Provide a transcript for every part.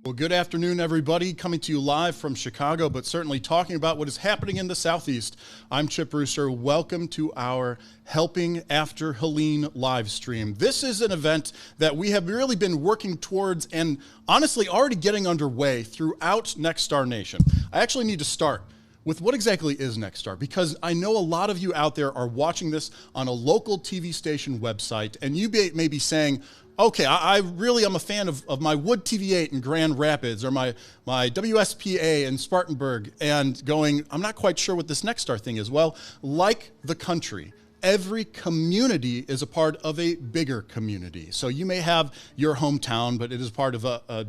Well, good afternoon, everybody. Coming to you live from Chicago, but certainly talking about what is happening in the Southeast. I'm Chip Brewster. Welcome to our Helping After Helene live stream. This is an event that we have really been working towards and honestly already getting underway throughout Nexstar Nation. I actually need to start with what exactly is Nexstar, because I know a lot of you out there are watching this on a local TV station website, and you may be saying, okay, I really am a fan of my Wood TV8 in Grand Rapids or my WSPA in Spartanburg, and going, I'm not quite sure what this Nexstar thing is. Well, like the country, every community is a part of a bigger community. So you may have your hometown, but it is part of a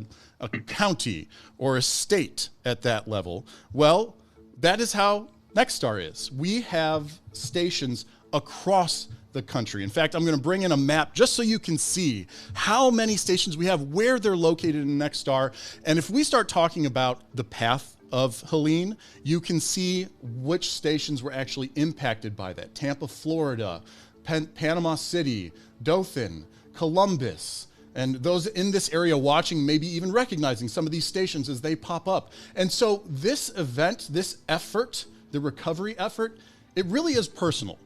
county or a state at that level. Well, that is how Nexstar is. We have stations across the country. In fact, I'm going to bring in a map just so you can see how many stations we have, where they're located in Nexstar. And if we start talking about the path of Helene, you can see which stations were actually impacted by that. Tampa, Florida, Panama City, Dothan, Columbus, and those in this area watching maybe even recognizing some of these stations as they pop up. And so this event, this effort, the recovery effort, it really is personal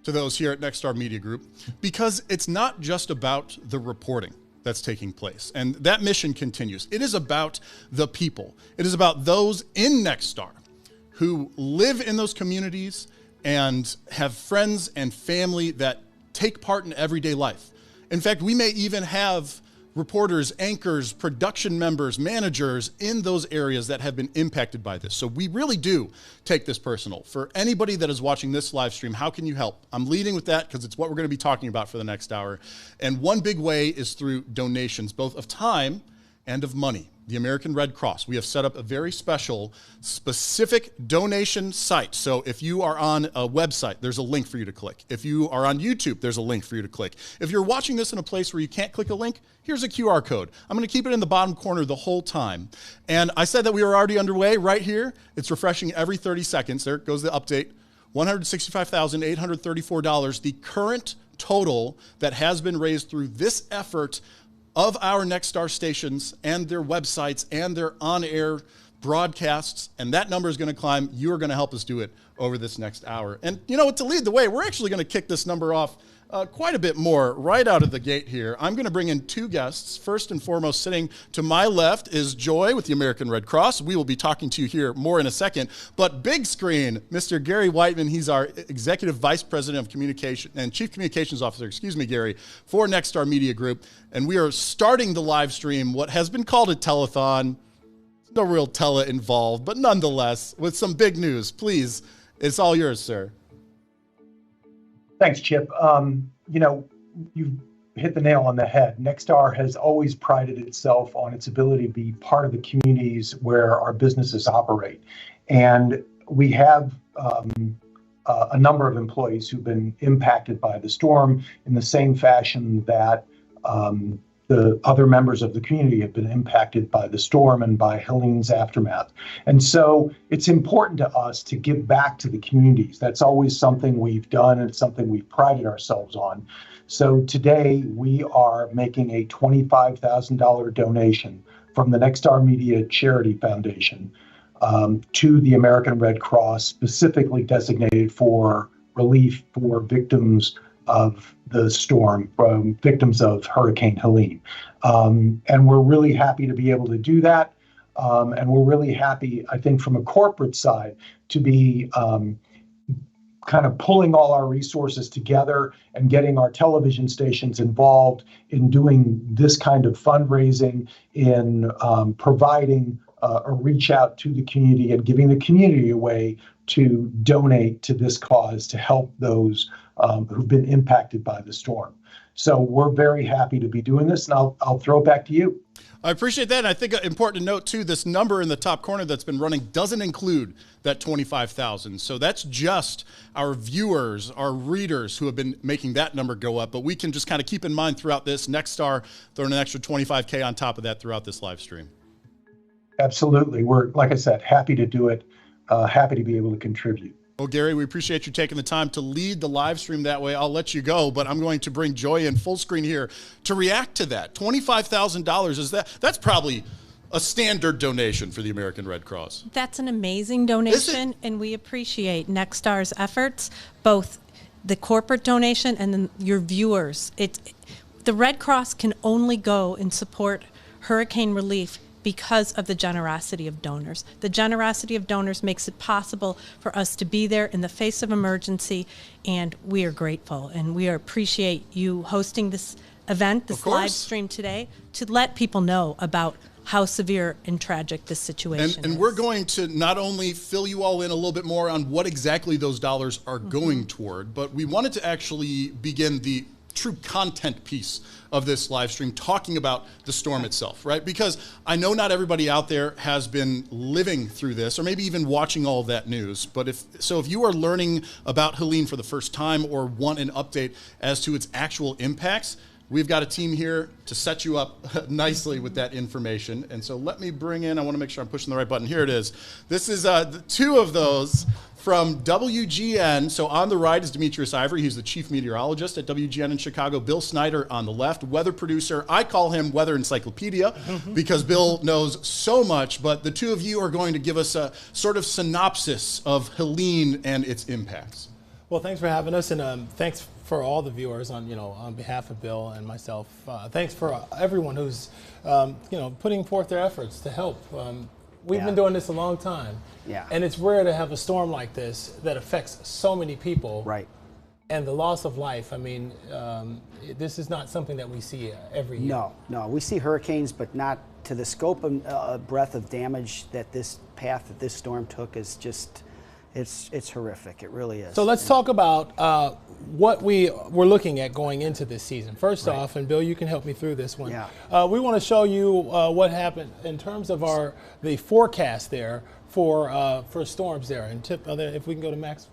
to those here at Nexstar Media Group, because it's not just about the reporting that's taking place. And that mission continues. It is about the people. It is about those in Nexstar who live in those communities and have friends and family that take part in everyday life. In fact, we may even have reporters, anchors, production members, managers in those areas that have been impacted by this. So we really do take this personal. For anybody that is watching this live stream, how can you help? I'm leading with that because it's what we're going to be talking about for the next hour. And one big way is through donations, both of time and of money. The American Red Cross, we have set up a very special, specific donation site. So if you are on a website, there's a link for you to click. If you are on YouTube, there's a link for you to click. If you're watching this in a place where you can't click a link, here's a QR code. I'm going to keep it in the bottom corner the whole time. And I said that we were already underway right here. It's refreshing every 30 seconds. There goes the update. $165,834. The current total that has been raised through this effort of our Nexstar stations and their websites and their on-air broadcasts, and that number is going to climb. You are going to help us do it over this next hour. And you know what, to lead the way, we're actually going to kick this number off quite a bit more right out of the gate here. I'm going to bring in two guests. First and foremost, sitting to my left is Joy with the American Red Cross. We will be talking to you here more in a second. But big screen, Mr. Gary Whiteman. He's our Executive Vice President of Communication and Chief Communications Officer, Gary, for Nexstar Media Group. And we are starting the live stream, what has been called a telethon. No real tele involved, but nonetheless, with some big news. Please, it's all yours, sir. Thanks, Chip. You know, you've hit the nail on the head. Nexstar has always prided itself on its ability to be part of the communities where our businesses operate. And we have a number of employees who've been impacted by the storm in the same fashion that the other members of the community have been impacted by the storm and by Helene's aftermath. And so it's important to us to give back to the communities. That's always something we've done, and it's something we've prided ourselves on. So today we are making a $25,000 donation from the Nexstar Media Charity Foundation to the American Red Cross, specifically designated for relief for victims of the storm, victims of Hurricane Helene. And we're really happy to be able to do that. And we're really happy, I think, from a corporate side, to be kind of pulling all our resources together and getting our television stations involved in doing this kind of fundraising, in providing a reach out to the community and giving the community a way to donate to this cause to help those who've been impacted by the storm. So we're very happy to be doing this, and I'll throw it back to you. I appreciate that. And I think important to note, too, this number in the top corner that's been running doesn't include that 25,000. So that's just our viewers, our readers who have been making that number go up. But we can just kind of keep in mind throughout this, Nexstar throwing an extra 25K on top of that throughout this live stream. Absolutely. We're, like I said, happy to do it, happy to be able to contribute. Well, Gary, we appreciate you taking the time to lead the live stream that way. I'll let you go, but I'm going to bring Joy in full screen here to react to that. $25,000, that's probably a standard donation for the American Red Cross. That's an amazing donation, and we appreciate Nexstar's efforts, both the corporate donation and then your viewers. The Red Cross can only go and support hurricane relief because of the generosity of donors. The generosity of donors makes it possible for us to be there in the face of emergency, and we are grateful, and we appreciate you hosting this event, this live stream today, to let people know about how severe and tragic this situation is. And we're going to not only fill you all in a little bit more on what exactly those dollars are going toward, but we wanted to actually begin the true content piece of this live stream, talking about the storm itself, right? Because I know not everybody out there has been living through this, or maybe even watching all of that news. But if you are learning about Helene for the first time or want an update as to its actual impacts, we've got a team here to set you up nicely with that information. And so let me bring in, I want to make sure I'm pushing the right button. Here it is. This is two of those from WGN. So on the right is Demetrius Ivory. He's the chief meteorologist at WGN in Chicago. Bill Snyder on the left, weather producer. I call him Weather Encyclopedia because Bill knows so much. But the two of you are going to give us a sort of synopsis of Helene and its impacts. Well, thanks for having us, and thanks for all the viewers on behalf of Bill and myself. Thanks for everyone who's putting forth their efforts to help. We've been doing this a long time, and it's rare to have a storm like this that affects so many people. Right. And the loss of life. I mean, this is not something that we see every year. No, we see hurricanes, but not to the scope and breadth of damage that this path that this storm took is just. It's horrific. It really is. So let's talk about what we were looking at going into this season. First off, and Bill, you can help me through this one. Yeah. We want to show you what happened in terms of the forecast there for storms there. And if we can go to Max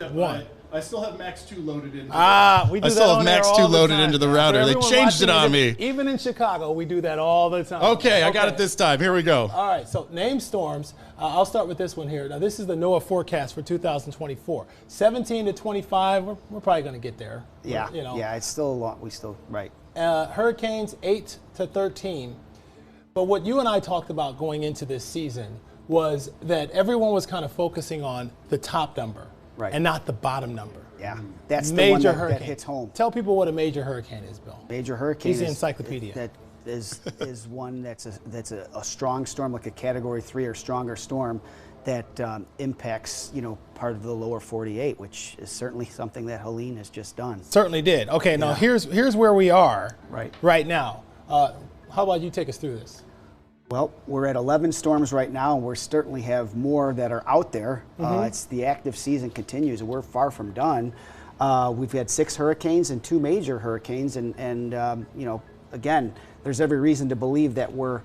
1. I still have Max 2 loaded in. We do I still that have on Max there 2 all the loaded time. into the router. They changed it on me. Even in Chicago, we do that all the time. Okay, I got it this time. Here we go. All right, so name storms. I'll start with this one here. Now, this is the NOAA forecast for 2024. 17 to 25, we're probably going to get there. Yeah, Yeah, it's still a lot. Right. Hurricanes, 8 to 13. But what you and I talked about going into this season was that everyone was kind of focusing on the top number and not the bottom number. Yeah, that's the major one hurricane that hits home. Tell people what a major hurricane is, Bill. Major hurricane He's the is encyclopedia. That is one that's a strong storm, like a Category 3 or stronger storm that impacts part of the lower 48, which is certainly something that Helene has just done. Certainly did. Okay, now here's where we are right now. How about you take us through this? Well, we're at 11 storms right now, and we certainly have more that are out there. It's the active season continues, and we're far from done. We've had 6 hurricanes and 2 major hurricanes, and again, there's every reason to believe that we're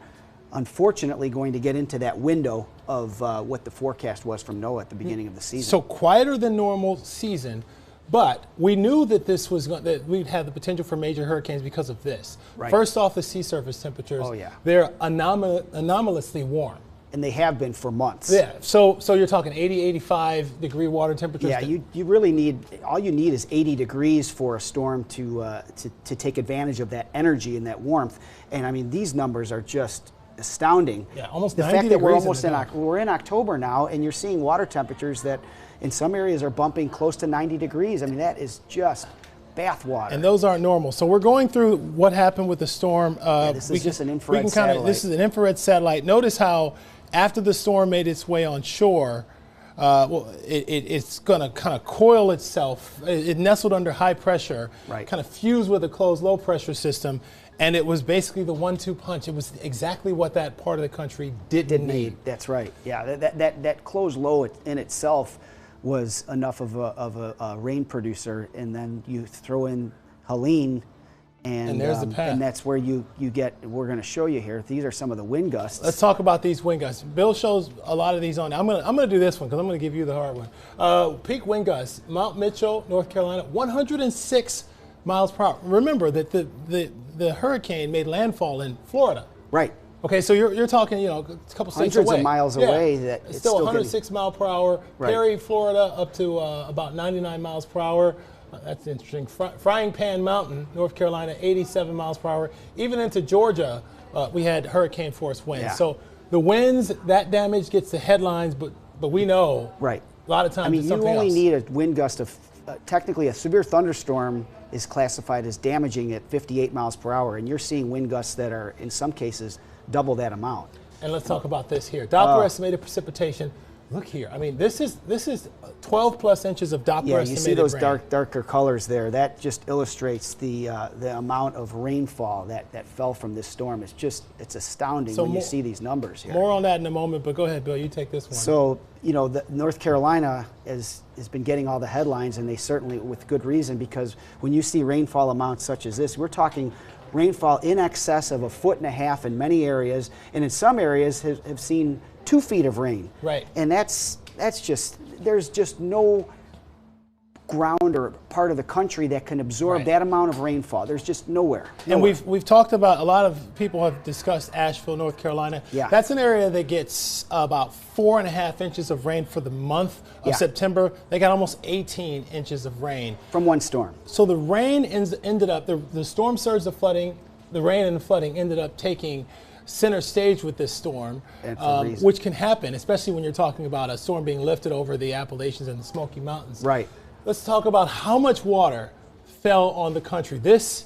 unfortunately going to get into that window of what the forecast was from NOAA at the beginning of the season. So quieter than normal season. But we knew that that we'd have the potential for major hurricanes because of this. Right. First off, the sea surface temperatures. Oh, yeah. They're anomalously warm. And they have been for months. Yeah. So you're talking 80, 85 degree water temperatures. Yeah. You really need, all you need is 80 degrees for a storm to take advantage of that energy and that warmth. And I mean, these numbers are just astounding. Yeah. Almost the 90 fact that we're degrees almost we're in October now, and you're seeing water temperatures that in some areas are bumping close to 90 degrees. I mean, that is just bath water. And those aren't normal. So we're going through what happened with the storm. This is just an infrared satellite. This is an infrared satellite. Notice how after the storm made its way on shore, it's going to kind of coil itself. It nestled under high pressure, kind of fused with a closed low pressure system. And it was basically the 1-2 punch. It was exactly what that part of the country didn't need. That's right. Yeah, that closed low in itself was enough of a rain producer, and then you throw in Helene, and there's the path. And that's where you get. We're going to show you here. These are some of the wind gusts. Let's talk about these wind gusts. Bill shows a lot of these on. I'm gonna do this one because I'm gonna give you the hard one. Peak wind gusts, Mount Mitchell, North Carolina, 106 miles per hour. Remember that the hurricane made landfall in Florida. Right. Okay, so you're talking, a couple states away. Hundreds of miles away. That it's still 106 miles per hour. Right. Perry, Florida, up to about 99 miles per hour. That's interesting. Frying Pan Mountain, North Carolina, 87 miles per hour. Even into Georgia, we had hurricane force winds. Yeah. So the winds, that damage gets the headlines, but we know right. a lot of times I mean, it's you something only else. need a wind gust of, technically a severe thunderstorm is classified as damaging at 58 miles per hour, and you're seeing wind gusts that are, in some cases, double that amount. And let's talk about this here. Doppler estimated precipitation. Look here. I mean, this is 12 plus inches of Doppler estimated Yeah, you see those rain. darker colors there. That just illustrates the amount of rainfall that fell from this storm. It's astounding when you see these numbers here. More on that in a moment, but go ahead, Bill. You take this one. So, North Carolina has been getting all the headlines, and they certainly, with good reason, because when you see rainfall amounts such as this, we're talking rainfall in excess of 1.5 feet in many areas, and in some areas have seen 2 feet of rain. Right. And that's just, there's just no ground or part of the country that can absorb that amount of rainfall. There's just nowhere. And we've talked about, a lot of people have discussed Asheville, North Carolina. Yeah. That's an area that gets about 4.5 inches of rain for the month of September. They got almost 18 inches of rain. From one storm. So the rain ended up, the storm surge, the flooding, the rain and the flooding ended up taking center stage with this storm, which can happen, especially when you're talking about a storm being lifted over the Appalachians and the Smoky Mountains. Right. Let's talk about how much water fell on the country. This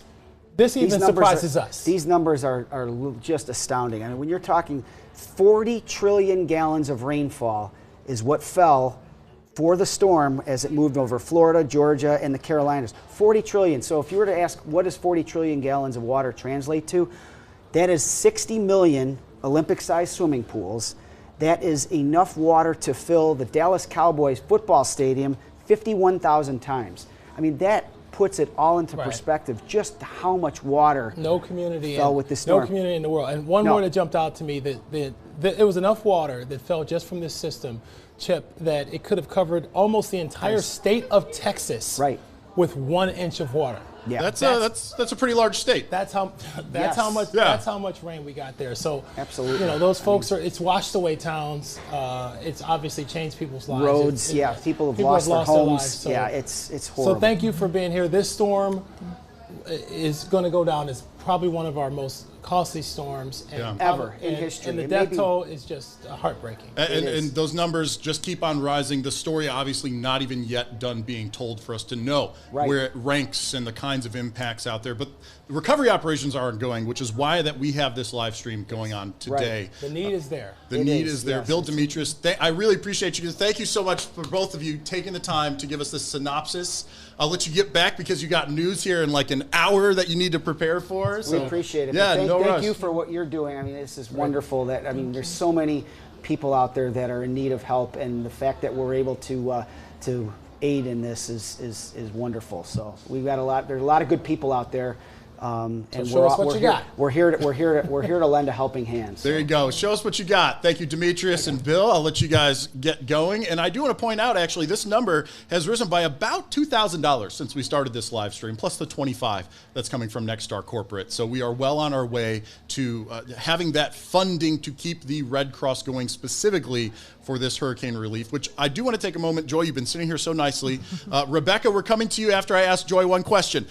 even surprises us. These numbers are just astounding. I mean, when you're talking 40 trillion gallons of rainfall is what fell for the storm as it moved over Florida, Georgia, and the Carolinas. 40 trillion. So if you were to ask, what does 40 trillion gallons of water translate to? That is 60 million Olympic-sized swimming pools. That is enough water to fill the Dallas Cowboys football stadium 51,000 times. I mean, that puts it all into perspective, just how much water fell with this storm. No community in the world. And one more that jumped out to me, that it was enough water that fell just from this system, Chip, that it could have covered almost the entire state of Texas with 1 inch of water. Yeah, that's a pretty large state. That's how much rain we got there. So absolutely, those folks it's washed away towns. It's obviously changed people's lives. Roads, people have lost their homes. Lives, so, it's horrible. So thank you for being here. This storm is going to go down as probably one of our most costly storms ever in history. And the death toll is just heartbreaking. And those numbers just keep on rising. The story obviously not even yet done being told for us to know where it ranks and the kinds of impacts out there. But the recovery operations are ongoing, which is why that we have this live stream going on today. The need is there. The need is there. Yes. Bill Demetrius, I really appreciate you. Thank you so much for both of you taking the time to give us this synopsis. I'll let you get back because you got news here in like an hour that you need to prepare for. So. We appreciate it. Yeah, thank you for what you're doing. I mean, this is wonderful. There's so many people out there that are in need of help, and the fact that we're able to aid in this is wonderful. So we've got a lot. There's a lot of good people out there. And show us what you got. We're here to lend a helping hand. So. There you go. Show us what you got. Thank you, Demetrius and Bill. I'll let you guys get going. And I do want to point out, actually, this number has risen by about $2,000 since we started this live stream, plus the $25 that's coming from Nexstar Corporate. So we are well on our way to having that funding to keep the Red Cross going specifically for this hurricane relief, which I do want to take a moment. Joy, you've been sitting here so nicely. Rebecca, we're coming to you after I ask Joy one question.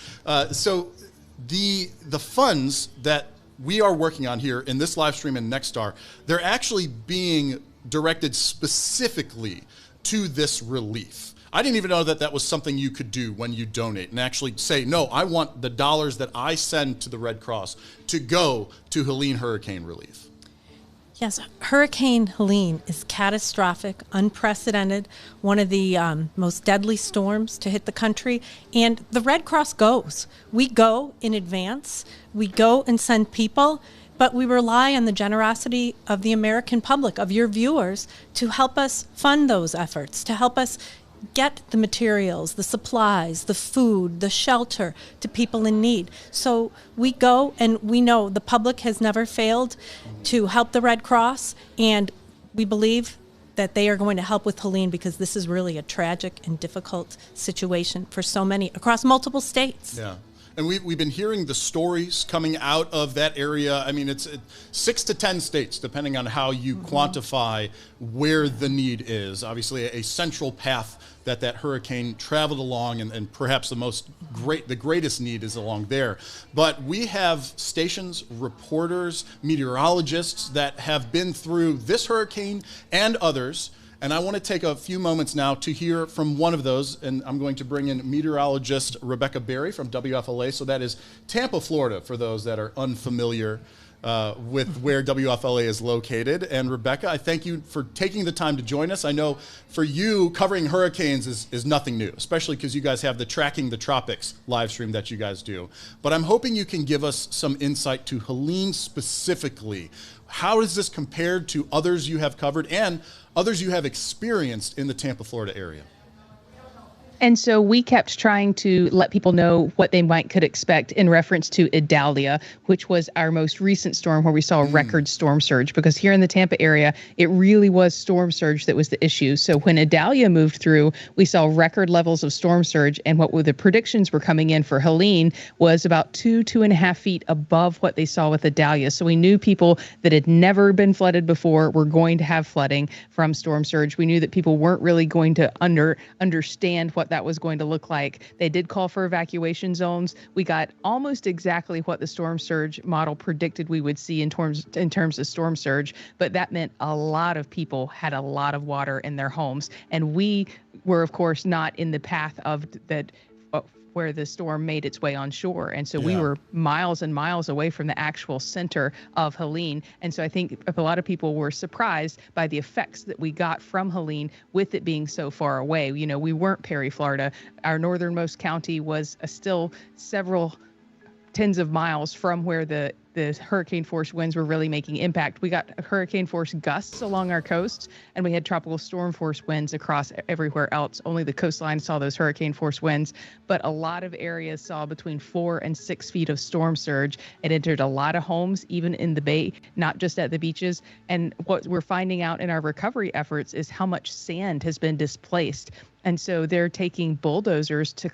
The funds that we are working on here in this live stream in Nexstar, they're actually being directed specifically to this relief. I didn't even know that that was something you could do when you donate and actually say, no, I want the dollars that I send to the Red Cross to go to Helene hurricane relief. Yes, Hurricane Helene is catastrophic, unprecedented, one of the most deadly storms to hit the country. And the Red Cross goes. We go in advance. We go and send people, but we rely on the generosity of the American public, of your viewers, to help us fund those efforts, to help us get the materials, the supplies, the food, the shelter to people in need. So we go, and we know the public has never failed to help the Red Cross, and we believe that they are going to help with Helene because this is really a tragic and difficult situation for so many across multiple states. Yeah. And we've been hearing the stories coming out of that area. I mean, it's 6 to 10 states, depending on how you quantify where the need is. Obviously, a central path that hurricane traveled along, and perhaps the greatest need is along there. But we have stations, reporters, meteorologists that have been through this hurricane and others. And I want to take a few moments now to hear from one of those, and I'm going to bring in meteorologist Rebecca Berry from WFLA. So that is Tampa, Florida, for those that are unfamiliar with where WFLA is located. And Rebecca, I thank you for taking the time to join us. I know for you, covering hurricanes is nothing new, especially because you guys have the Tracking the Tropics live stream that you guys do. But I'm hoping you can give us some insight to Helene specifically. How is this compared to others you have covered and others you have experienced in the Tampa, Florida area? And so we kept trying to let people know what they could expect in reference to Idalia, which was our most recent storm where we saw a record storm surge, because here in the Tampa area, it really was storm surge that was the issue. So when Idalia moved through, we saw record levels of storm surge, and what the predictions were coming in for Helene was about 2.5 feet above what they saw with Idalia. So we knew people that had never been flooded before were going to have flooding from storm surge. We knew that people weren't really going to understand what that was going to look like. They did call for evacuation zones. We got almost exactly what the storm surge model predicted we would see in terms of storm surge, but that meant a lot of people had a lot of water in their homes. And we were, of course, not in the path of that where the storm made its way on shore. And so we were miles and miles away from the actual center of Helene. And so I think a lot of people were surprised by the effects that we got from Helene with it being so far away. You know, we weren't Perry, Florida. Our northernmost county was still several tens of miles from where the hurricane force winds were really making impact. We got hurricane force gusts along our coast, and we had tropical storm force winds across everywhere else. Only the coastline saw those hurricane force winds, but a lot of areas saw between 4 and 6 feet of storm surge. It entered a lot of homes, even in the bay, not just at the beaches. And what we're finding out in our recovery efforts is how much sand has been displaced. And so they're taking bulldozers to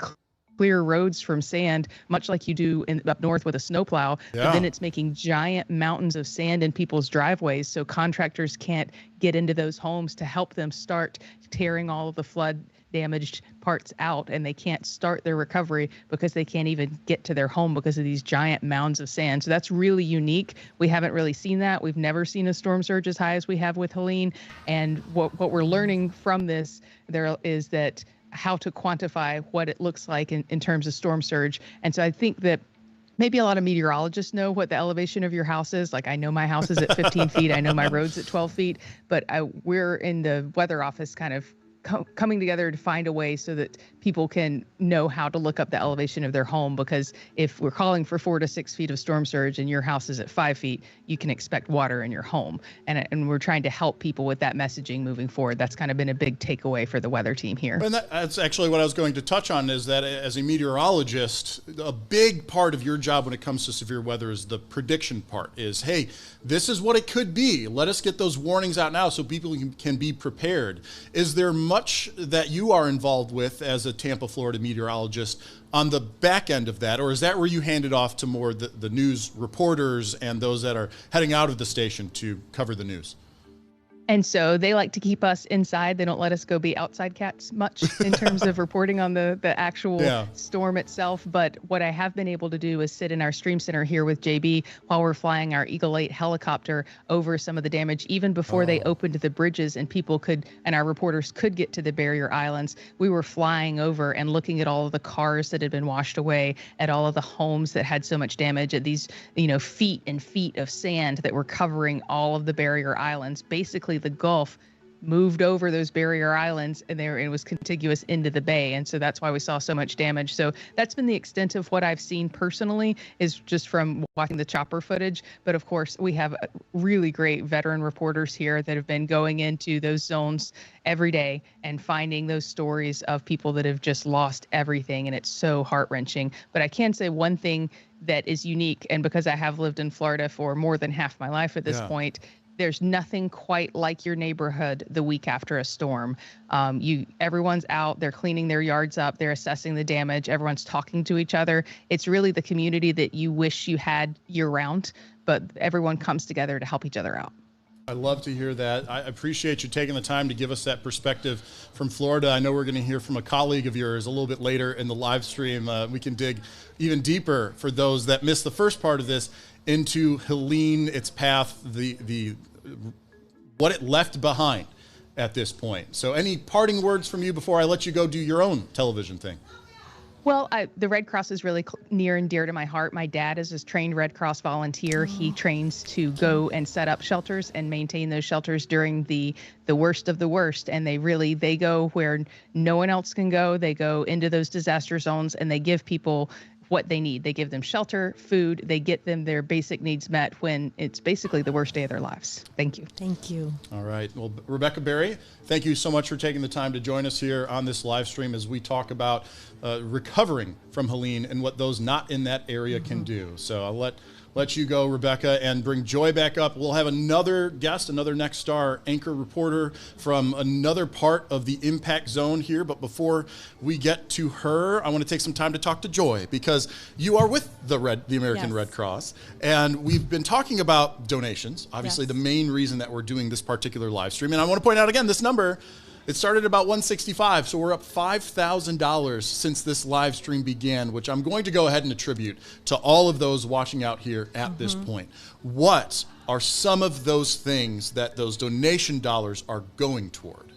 clear roads from sand, much like you do up north with a snowplow. Yeah. But then it's making giant mountains of sand in people's driveways, so contractors can't get into those homes to help them start tearing all of the flood damaged parts out, and they can't start their recovery because they can't even get to their home because of these giant mounds of sand. So that's really unique. We haven't really seen that. We've never seen a storm surge as high as we have with Helene. And what we're learning from this there is that how to quantify what it looks like in terms of storm surge. And so I think that maybe a lot of meteorologists know what the elevation of your house is. Like, I know my house is at 15 feet. I know my road's at 12 feet. But we're in the weather office kind of coming together to find a way so that people can know how to look up the elevation of their home, because if we're calling for 4 to 6 feet of storm surge and your house is at 5 feet, you can expect water in your home. And we're trying to help people with that messaging moving forward. That's kind of been a big takeaway for the weather team here. And that's actually what I was going to touch on, is that as a meteorologist, a big part of your job when it comes to severe weather is the prediction part. Is, hey, this is what it could be. Let us get those warnings out now so people can be prepared. Is there much that you are involved with as a Tampa, Florida meteorologist on the back end of that, or is that where you hand it off to more the news reporters and those that are heading out of the station to cover the news? And so they like to keep us inside. They don't let us go be outside cats much in terms of reporting on the actual storm itself. But what I have been able to do is sit in our stream center here with JB while we're flying our Eagle 8 helicopter over some of the damage, even before they opened the bridges and people could, and our reporters could get to the barrier islands. We were flying over and looking at all of the cars that had been washed away, at all of the homes that had so much damage, at these, feet and feet of sand that were covering all of the barrier islands. Basically, the Gulf moved over those barrier islands, and it was contiguous into the bay. And so that's why we saw so much damage. So that's been the extent of what I've seen personally, is just from watching the chopper footage. But of course, we have really great veteran reporters here that have been going into those zones every day and finding those stories of people that have just lost everything. And it's so heart-wrenching. But I can say one thing that is unique, and because I have lived in Florida for more than half my life at this point, there's nothing quite like your neighborhood the week after a storm. Everyone's out, they're cleaning their yards up, they're assessing the damage, everyone's talking to each other. It's really the community that you wish you had year round, but everyone comes together to help each other out. I love to hear that. I appreciate you taking the time to give us that perspective from Florida. I know we're going to hear from a colleague of yours a little bit later in the live stream. We can dig even deeper for those that missed the first part of this into Helene, its path, the what it left behind at this point. So any parting words from you before I let you go do your own television thing? Well, the Red Cross is really near and dear to my heart. My dad is a trained Red Cross volunteer. He trains to go and set up shelters and maintain those shelters during the worst of the worst. And they go where no one else can go. They go into those disaster zones and they give people what they need. They give them shelter, food. They get them their basic needs met when it's basically the worst day of their lives. Thank you. Thank you. All right. Well, Rebecca Berry, thank you so much for taking the time to join us here on this live stream as we talk about recovering from Helene and what those not in that area can do. So I'll let you go, Rebecca, and bring Joy back up. We'll have another guest, another Next Star anchor reporter from another part of the impact zone here. But before we get to her, I want to take some time to talk to Joy, because you are with the American Red Cross, and we've been talking about donations, obviously the main reason that we're doing this particular live stream. And I want to point out again, this number, it started about $165, so we're up $5,000 since this live stream began, which I'm going to go ahead and attribute to all of those watching out here at this point. What are some of those things that those donation dollars are going toward?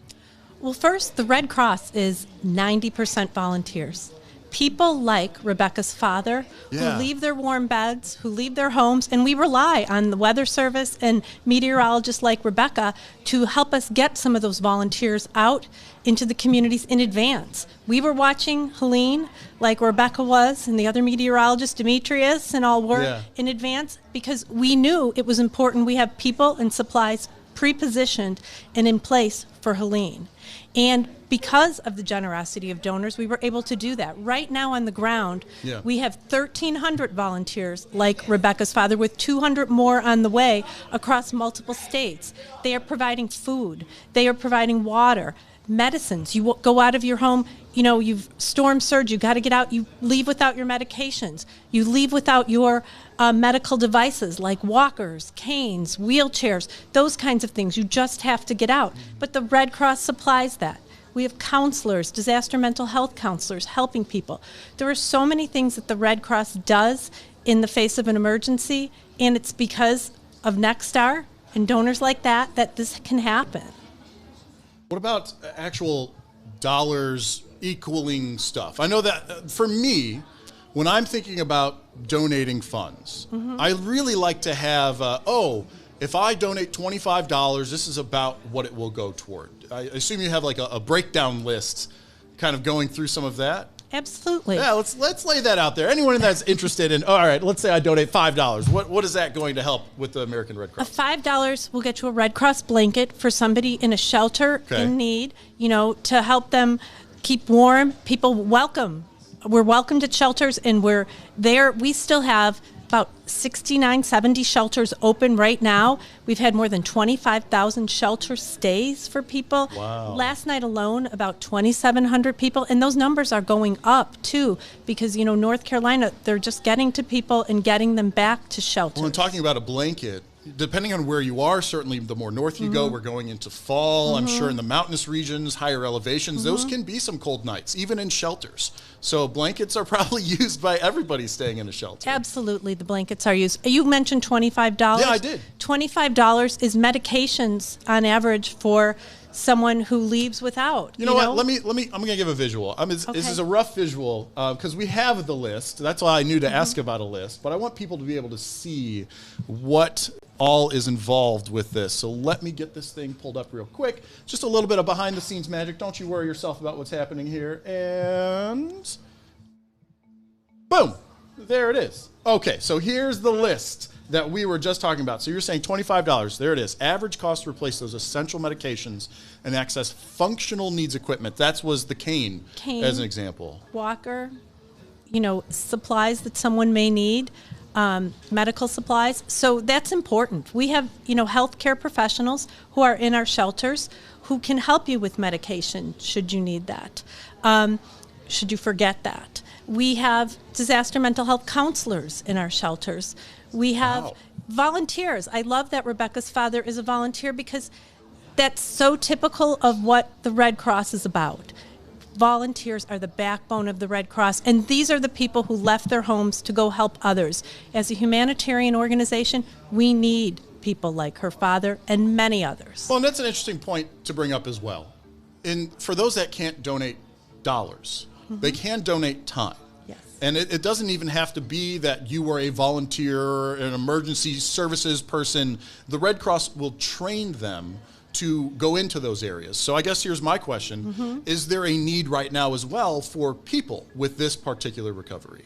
Well, first, the Red Cross is 90% volunteers. People like Rebecca's father who leave their warm beds, who leave their homes, and we rely on the Weather Service and meteorologists like Rebecca to help us get some of those volunteers out into the communities in advance. We were watching Helene, like Rebecca was, and the other meteorologist, Demetrius, and all were in advance, because we knew it was important we have people and supplies pre-positioned and in place for Helene. And because of the generosity of donors, we were able to do that. Right now on the ground, we have 1,300 volunteers like Rebecca's father, with 200 more on the way across multiple states. They are providing food. They are providing water, medicines. You go out of your home, you've storm surge, you got to get out, you leave without your medications. You leave without your medical devices like walkers, canes, wheelchairs, those kinds of things. You just have to get out. But the Red Cross supplies that. We have counselors, disaster mental health counselors helping people. There are so many things that the Red Cross does in the face of an emergency, and it's because of Next Star and donors like that this can happen. What about actual dollars equaling stuff? I know that for me, when I'm thinking about donating funds, I really like to have, if I donate $25, this is about what it will go toward. I assume you have like a breakdown list kind of going through some of that. Absolutely. Yeah, let's lay that out there. Anyone that's interested in, all right, let's say I donate $5. What is that going to help with the American Red Cross? $5 will get you a Red Cross blanket for somebody in a shelter in need, to help them keep warm. People we're welcomed at shelters, and we're there. We still have about 69, 70 shelters open right now. We've had more than 25,000 shelter stays for people. Wow. Last night alone, about 2,700 people, and those numbers are going up too, because North Carolina, they're just getting to people and getting them back to shelters. Well, when talking about a blanket, depending on where you are, certainly the more north you go, we're going into fall. I'm sure in the mountainous regions, higher elevations, those can be some cold nights, even in shelters. So blankets are probably used by everybody staying in a shelter. Absolutely, the blankets are used. You mentioned $25. Yeah, I did. $25 is medications on average for someone who leaves without. You know what? Let me. I'm gonna give a visual. This is a rough visual because we have the list. That's why I knew to ask about a list. But I want people to be able to see what all is involved with this. So let me get this thing pulled up real quick. Just a little bit of behind the scenes magic. Don't you worry yourself about what's happening here. And boom, there it is. Okay, so here's the list that we were just talking about. So you're saying $25. There it is. Average cost to replace those essential medications and access functional needs equipment. That was the cane as an example. Walker, supplies that someone may need. medical supplies. So that's important. We have, healthcare professionals who are in our shelters who can help you with medication should you need that, should you forget that. We have disaster mental health counselors in our shelters. We have volunteers. I love that Rebecca's father is a volunteer because that's so typical of what the Red Cross is about. Volunteers are the backbone of the Red Cross, and these are the people who left their homes to go help others. As a humanitarian organization, we need people like her father and many others. Well, and that's an interesting point to bring up as well. And for those that can't donate dollars, they can donate time. Yes. And it doesn't even have to be that you were a volunteer, an emergency services person. The Red Cross will train them to go into those areas. So I guess here's my question. Is there a need right now as well for people with this particular recovery?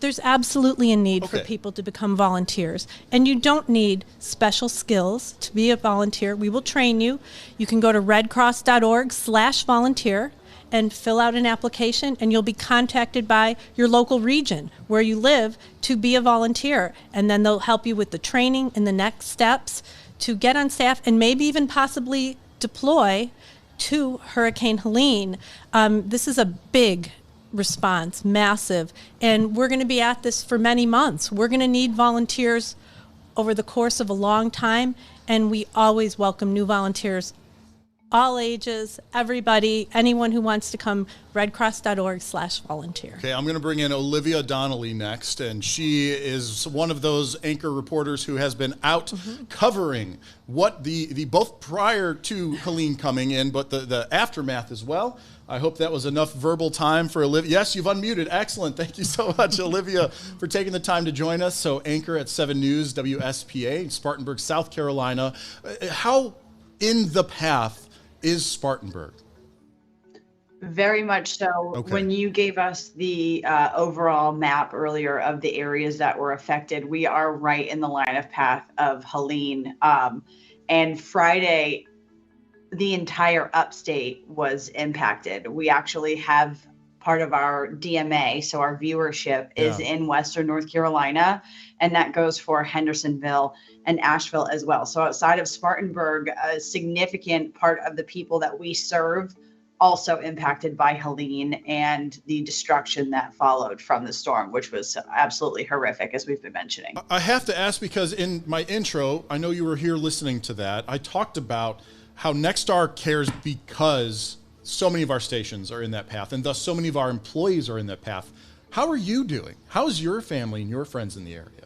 There's absolutely a need for people to become volunteers. And you don't need special skills to be a volunteer. We will train you. You can go to redcross.org/volunteer and fill out an application, and you'll be contacted by your local region where you live to be a volunteer. And then they'll help you with the training and the next steps to get on staff and maybe even possibly deploy to Hurricane Helene. This is a big response, massive, and we're going to be at this for many months. We're going to need volunteers over the course of a long time, and we always welcome new volunteers, all ages, everybody, anyone who wants to come, redcross.org/volunteer. Okay, I'm going to bring in Olivia Donnelly next, and she is one of those anchor reporters who has been out covering what the both prior to Helene coming in, but the aftermath as well. I hope that was enough verbal time for Olivia. Yes, you've unmuted. Excellent. Thank you so much, Olivia, for taking the time to join us. So anchor at 7 News, WSPA, in Spartanburg, South Carolina. How in the path is Spartanburg? Very much so. Okay. When you gave us the overall map earlier of the areas that were affected, we are right in the line of path of Helene. And Friday, the entire upstate was impacted. We actually have part of our DMA, so our viewership is in Western North Carolina, and that goes for Hendersonville and Asheville as well. So outside of Spartanburg, a significant part of the people that we serve also impacted by Helene and the destruction that followed from the storm, which was absolutely horrific, as we've been mentioning. I have to ask, because in my intro, I know you were here listening to that, I talked about how Nexstar cares because so many of our stations are in that path, and thus so many of our employees are in that path. How are you doing? How is your family and your friends in the area?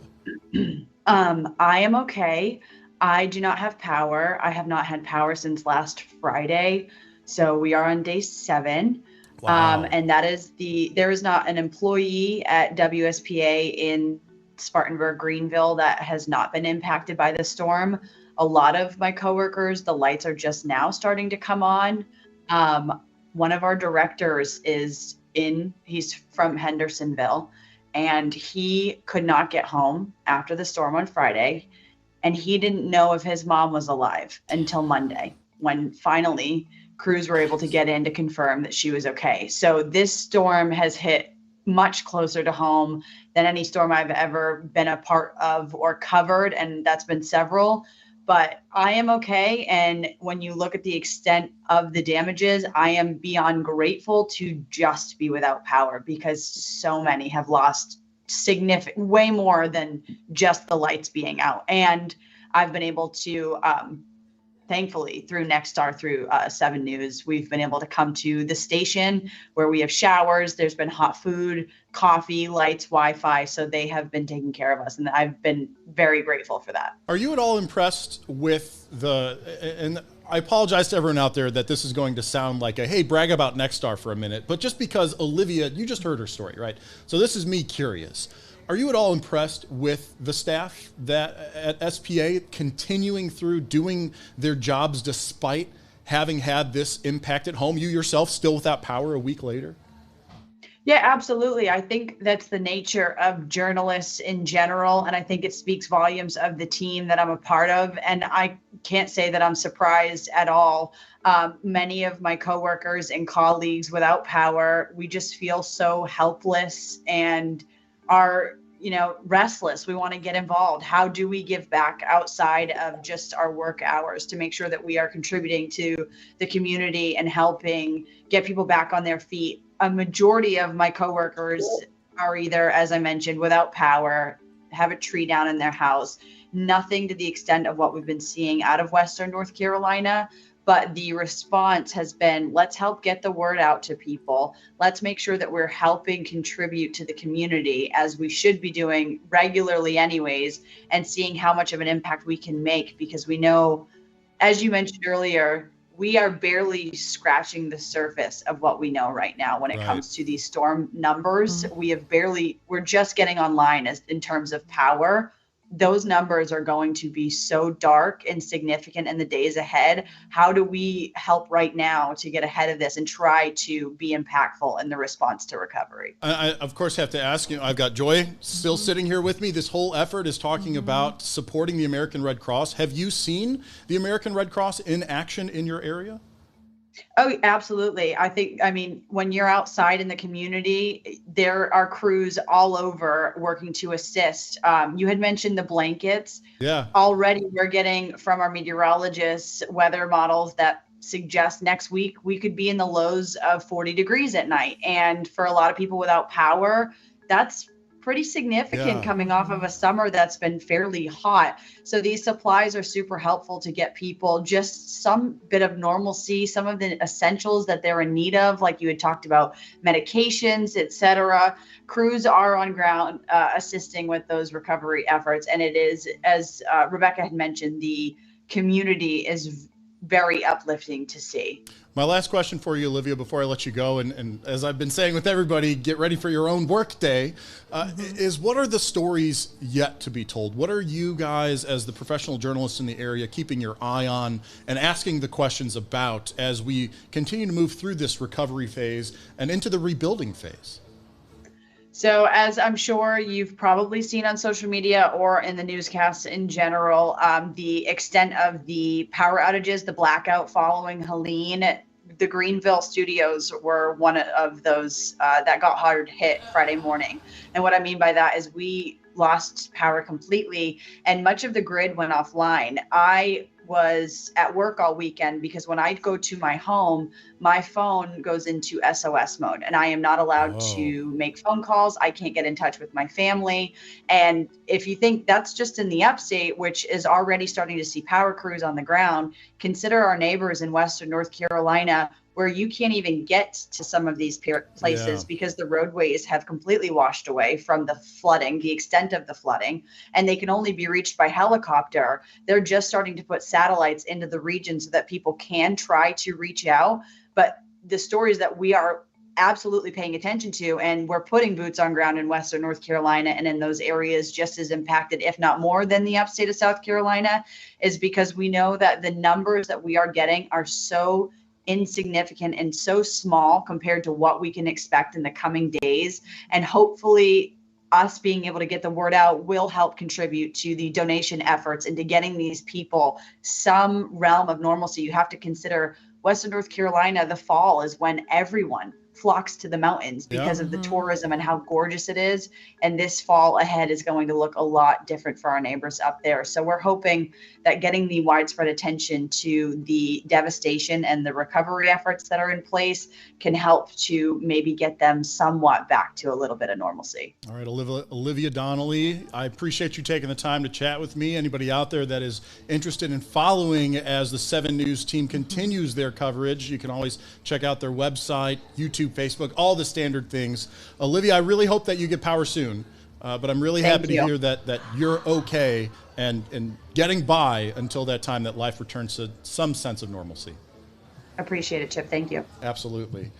I am okay. I do not have power. I have not had power since last Friday. So we are on day 7. Wow. And that is there is not an employee at WSPA in Spartanburg, Greenville that has not been impacted by the storm. A lot of my coworkers, the lights are just now starting to come on. One of our directors he's from Hendersonville, and he could not get home after the storm on Friday. And he didn't know if his mom was alive until Monday, when finally crews were able to get in to confirm that she was okay. So this storm has hit much closer to home than any storm I've ever been a part of or covered, and that's been several. But I am okay. And when you look at the extent of the damages, I am beyond grateful to just be without power, because so many have lost way more than just the lights being out. And I've been able to, thankfully, through Nexstar, through 7 News, we've been able to come to the station where we have showers. There's been hot food, coffee, lights, Wi-Fi. So they have been taking care of us. And I've been very grateful for that. Are you at all impressed with and I apologize to everyone out there that this is going to sound like hey, brag about Nexstar for a minute, but just because Olivia, you just heard her story, right? So this is me curious. Are you at all impressed with the staff that at SPA continuing through doing their jobs despite having had this impact at home? You yourself still without power a week later? Yeah, absolutely. I think that's the nature of journalists in general. And I think it speaks volumes of the team that I'm a part of. And I can't say that I'm surprised at all. Many of my coworkers and colleagues without power, we just feel so helpless and are, restless. We want to get involved. How do we give back outside of just our work hours to make sure that we are contributing to the community and helping get people back on their feet? A majority of my coworkers are either, as I mentioned, without power, have a tree down in their house, nothing to the extent of what we've been seeing out of Western North Carolina. But the response has been, let's help get the word out to people. Let's make sure that we're helping contribute to the community, as we should be doing regularly anyways, and seeing how much of an impact we can make, because we know, as you mentioned earlier, we are barely scratching the surface of what we know right now when it comes to these storm numbers. We're just getting online in terms of power. Those numbers are going to be so dark and significant in the days ahead. How do we help right now to get ahead of this and try to be impactful in the response to recovery? I of course, have to ask you, I've got Joy still sitting here with me. This whole effort is talking about supporting the American Red Cross. Have you seen the American Red Cross in action in your area? Oh, absolutely. I mean, when you're outside in the community, there are crews all over working to assist. You had mentioned the blankets. Yeah. Already we're getting from our meteorologists weather models that suggest next week we could be in the lows of 40 degrees at night. And for a lot of people without power, that's pretty significant coming off of a summer that's been fairly hot. So these supplies are super helpful to get people just some bit of normalcy, some of the essentials that they're in need of, like you had talked about, medications, etc. Crews are on ground assisting with those recovery efforts. And it is, as Rebecca had mentioned, the community is very uplifting to see. My last question for you, Olivia, before I let you go, and as I've been saying with everybody, get ready for your own work day, is what are the stories yet to be told? What are you guys, as the professional journalists in the area, keeping your eye on and asking the questions about as we continue to move through this recovery phase and into the rebuilding phase? So as I'm sure you've probably seen on social media or in the newscasts in general, the extent of the power outages, the blackout following Helene, the Greenville studios were one of those that got hard hit Friday morning. And what I mean by that is we lost power completely and much of the grid went offline. I was at work all weekend because when I go to my home, my phone goes into SOS mode and I am not allowed to make phone calls. I can't get in touch with my family. And if you think that's just in the upstate, which is already starting to see power crews on the ground, consider our neighbors in Western North Carolina, where you can't even get to some of these places because the roadways have completely washed away from the flooding, the extent of the flooding, and they can only be reached by helicopter. They're just starting to put satellites into the region so that people can try to reach out. But the stories that we are absolutely paying attention to, and we're putting boots on ground in Western North Carolina and in those areas just as impacted, if not more than the upstate of South Carolina, is because we know that the numbers that we are getting are so insignificant and so small compared to what we can expect in the coming days. And hopefully us being able to get the word out will help contribute to the donation efforts into getting these people some realm of normalcy. You have to consider Western North Carolina, the fall is when everyone flocks to the mountains because of the tourism and how gorgeous it is. And this fall ahead is going to look a lot different for our neighbors up there. So we're hoping that getting the widespread attention to the devastation and the recovery efforts that are in place can help to maybe get them somewhat back to a little bit of normalcy. All right, Olivia Donnelly, I appreciate you taking the time to chat with me. Anybody out there that is interested in following as the 7 News team continues their coverage, you can always check out their website, YouTube, Facebook, all the standard things. Olivia, I really hope that you get power soon, but I'm really happy to hear that you're okay and getting by until that time that life returns to some sense of normalcy. Appreciate it, Chip. Thank you. Absolutely.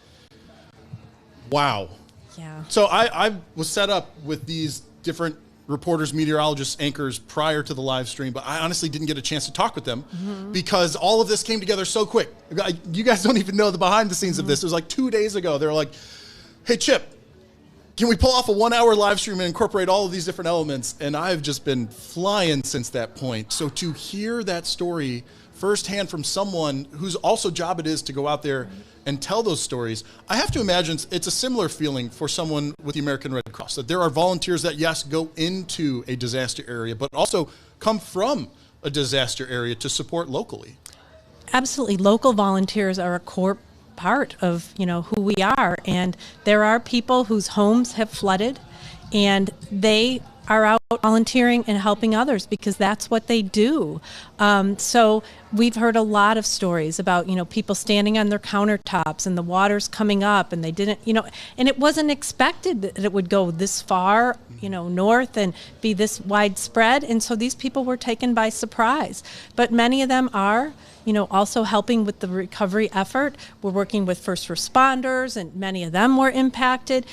Wow. Yeah. So I was set up with these different reporters, meteorologists, anchors prior to the live stream, but I honestly didn't get a chance to talk with them because all of this came together so quick. You guys don't even know the behind the scenes of this. It was like 2 days ago. They were like, hey, Chip, can we pull off a 1-hour live stream and incorporate all of these different elements? And I've just been flying since that point. So to hear that story firsthand from someone whose also job it is to go out there and tell those stories. I have to imagine it's a similar feeling for someone with the American Red Cross, that there are volunteers that, yes, go into a disaster area, but also come from a disaster area to support locally. Absolutely. Local volunteers are a core part of, who we are. And there are people whose homes have flooded, and they are out volunteering and helping others because that's what they do. So we've heard a lot of stories about, people standing on their countertops and the water's coming up and they didn't, and it wasn't expected that it would go this far, north and be this widespread. And so these people were taken by surprise. But many of them are, also helping with the recovery effort. We're working with first responders, and many of them were impacted.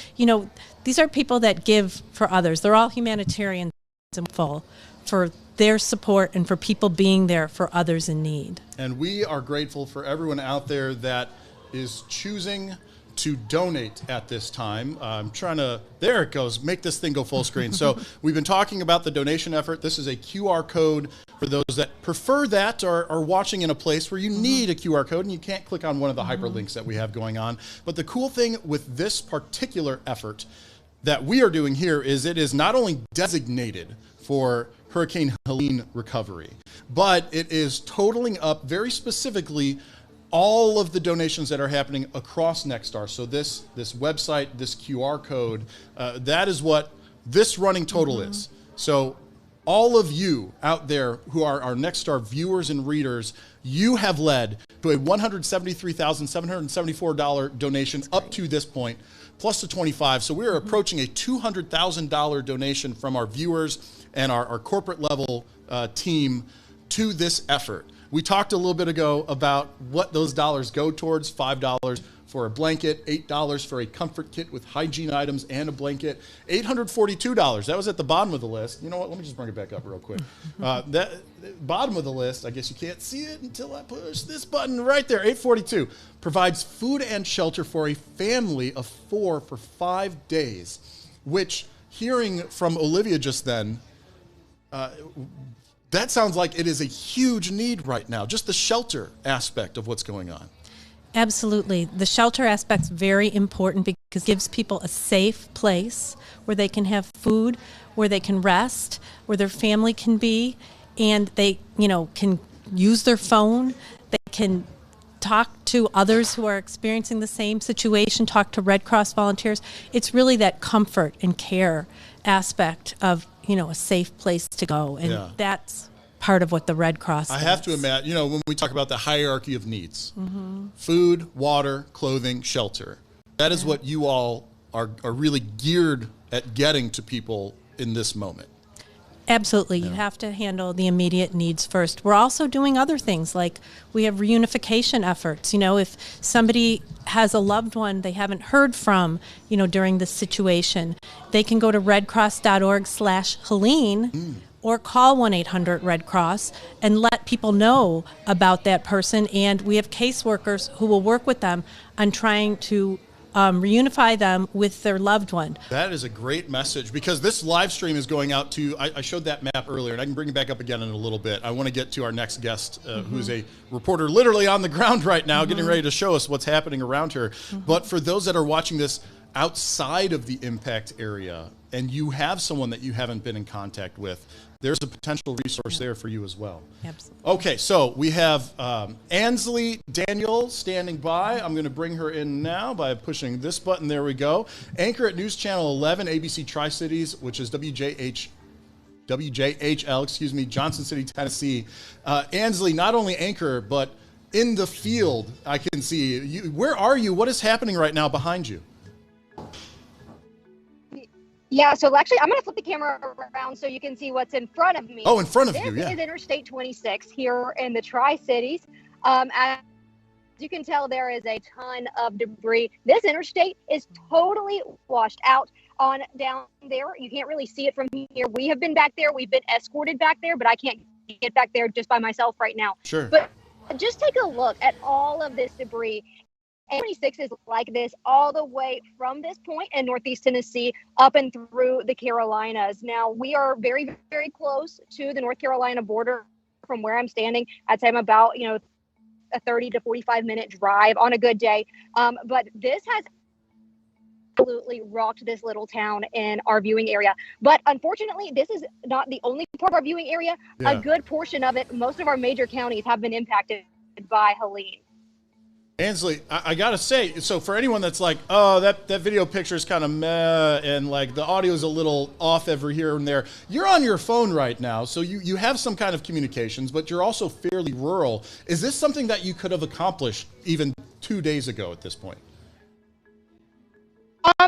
These are people that give for others. They're all humanitarians and full for their support and for people being there for others in need. And we are grateful for everyone out there that is choosing to donate at this time. I'm trying to, there it goes, make this thing go full screen. So we've been talking about the donation effort. This is a QR code for those that prefer that or are watching in a place where you need a QR code and you can't click on one of the hyperlinks that we have going on. But the cool thing with this particular effort that we are doing here is it is not only designated for Hurricane Helene recovery, but it is totaling up very specifically all of the donations that are happening across Nexstar. So this website, this QR code, that is what this running total is. So all of you out there who are our Nexstar viewers and readers, you have led to a $173,774 donation up to this point, plus the 25. So we're approaching a $200,000 donation from our viewers and our corporate level team to this effort. We talked a little bit ago about what those dollars go towards: $5 for a blanket, $8 for a comfort kit with hygiene items and a blanket, $842. That was at the bottom of the list. You know what? Let me just bring it back up real quick. That bottom of the list, I guess you can't see it until I push this button right there, $842, provides food and shelter for a family of 4 for 5 days, which, hearing from Olivia just then, that sounds like it is a huge need right now, just the shelter aspect of what's going on. Absolutely. The shelter aspect's very important because it gives people a safe place where they can have food, where they can rest, where their family can be, and they, can use their phone. They can talk to others who are experiencing the same situation, talk to Red Cross volunteers. It's really that comfort and care aspect of, a safe place to go. And that's part of what the Red Cross does. I have to imagine, when we talk about the hierarchy of needs, food, water, clothing, shelter, that is what you all are really geared at getting to people in this moment. Absolutely. You have to handle the immediate needs first. We're also doing other things, like we have reunification efforts. If somebody has a loved one they haven't heard from, during this situation, they can go to redcross.org/Helene or call 1-800-RED-CROSS and let people know about that person. And we have caseworkers who will work with them on trying to reunify them with their loved one. That is a great message, because this live stream is going out to, I showed that map earlier, and I can bring it back up again in a little bit. I want to get to our next guest, who's a reporter literally on the ground right now, getting ready to show us what's happening around her. But for those that are watching this outside of the impact area, and you have someone that you haven't been in contact with, there's a potential resource there for you as well. Absolutely. Okay, so we have Ansley Daniel standing by. I'm going to bring her in now by pushing this button. There we go. Anchor at News Channel 11, ABC Tri-Cities, which is WJHL, Johnson City, Tennessee. Ansley, not only anchor, but in the field, I can see you. Where are you? What is happening right now behind you? Yeah, so actually, I'm going to flip the camera around so you can see what's in front of me. Oh, in front of you, yeah. This is Interstate 26 here in the Tri-Cities. As you can tell, there is a ton of debris. This interstate is totally washed out on down there. You can't really see it from here. We have been back there. We've been escorted back there, but I can't get back there just by myself right now. Sure. But just take a look at all of this debris. 26 is like this all the way from this point in Northeast Tennessee up and through the Carolinas. Now, we are very, very close to the North Carolina border from where I'm standing. I'd say I'm about, a 30 to 45-minute drive on a good day. But this has absolutely rocked this little town in our viewing area. But unfortunately, this is not the only part of our viewing area. Yeah. A good portion of it, most of our major counties have been impacted by Helene. Ansley, I gotta say, so for anyone that's like, oh, that video picture is kind of meh, and like the audio is a little off every here and there, you're on your phone right now, so you have some kind of communications, but you're also fairly rural. Is this something that you could have accomplished even 2 days ago at this point?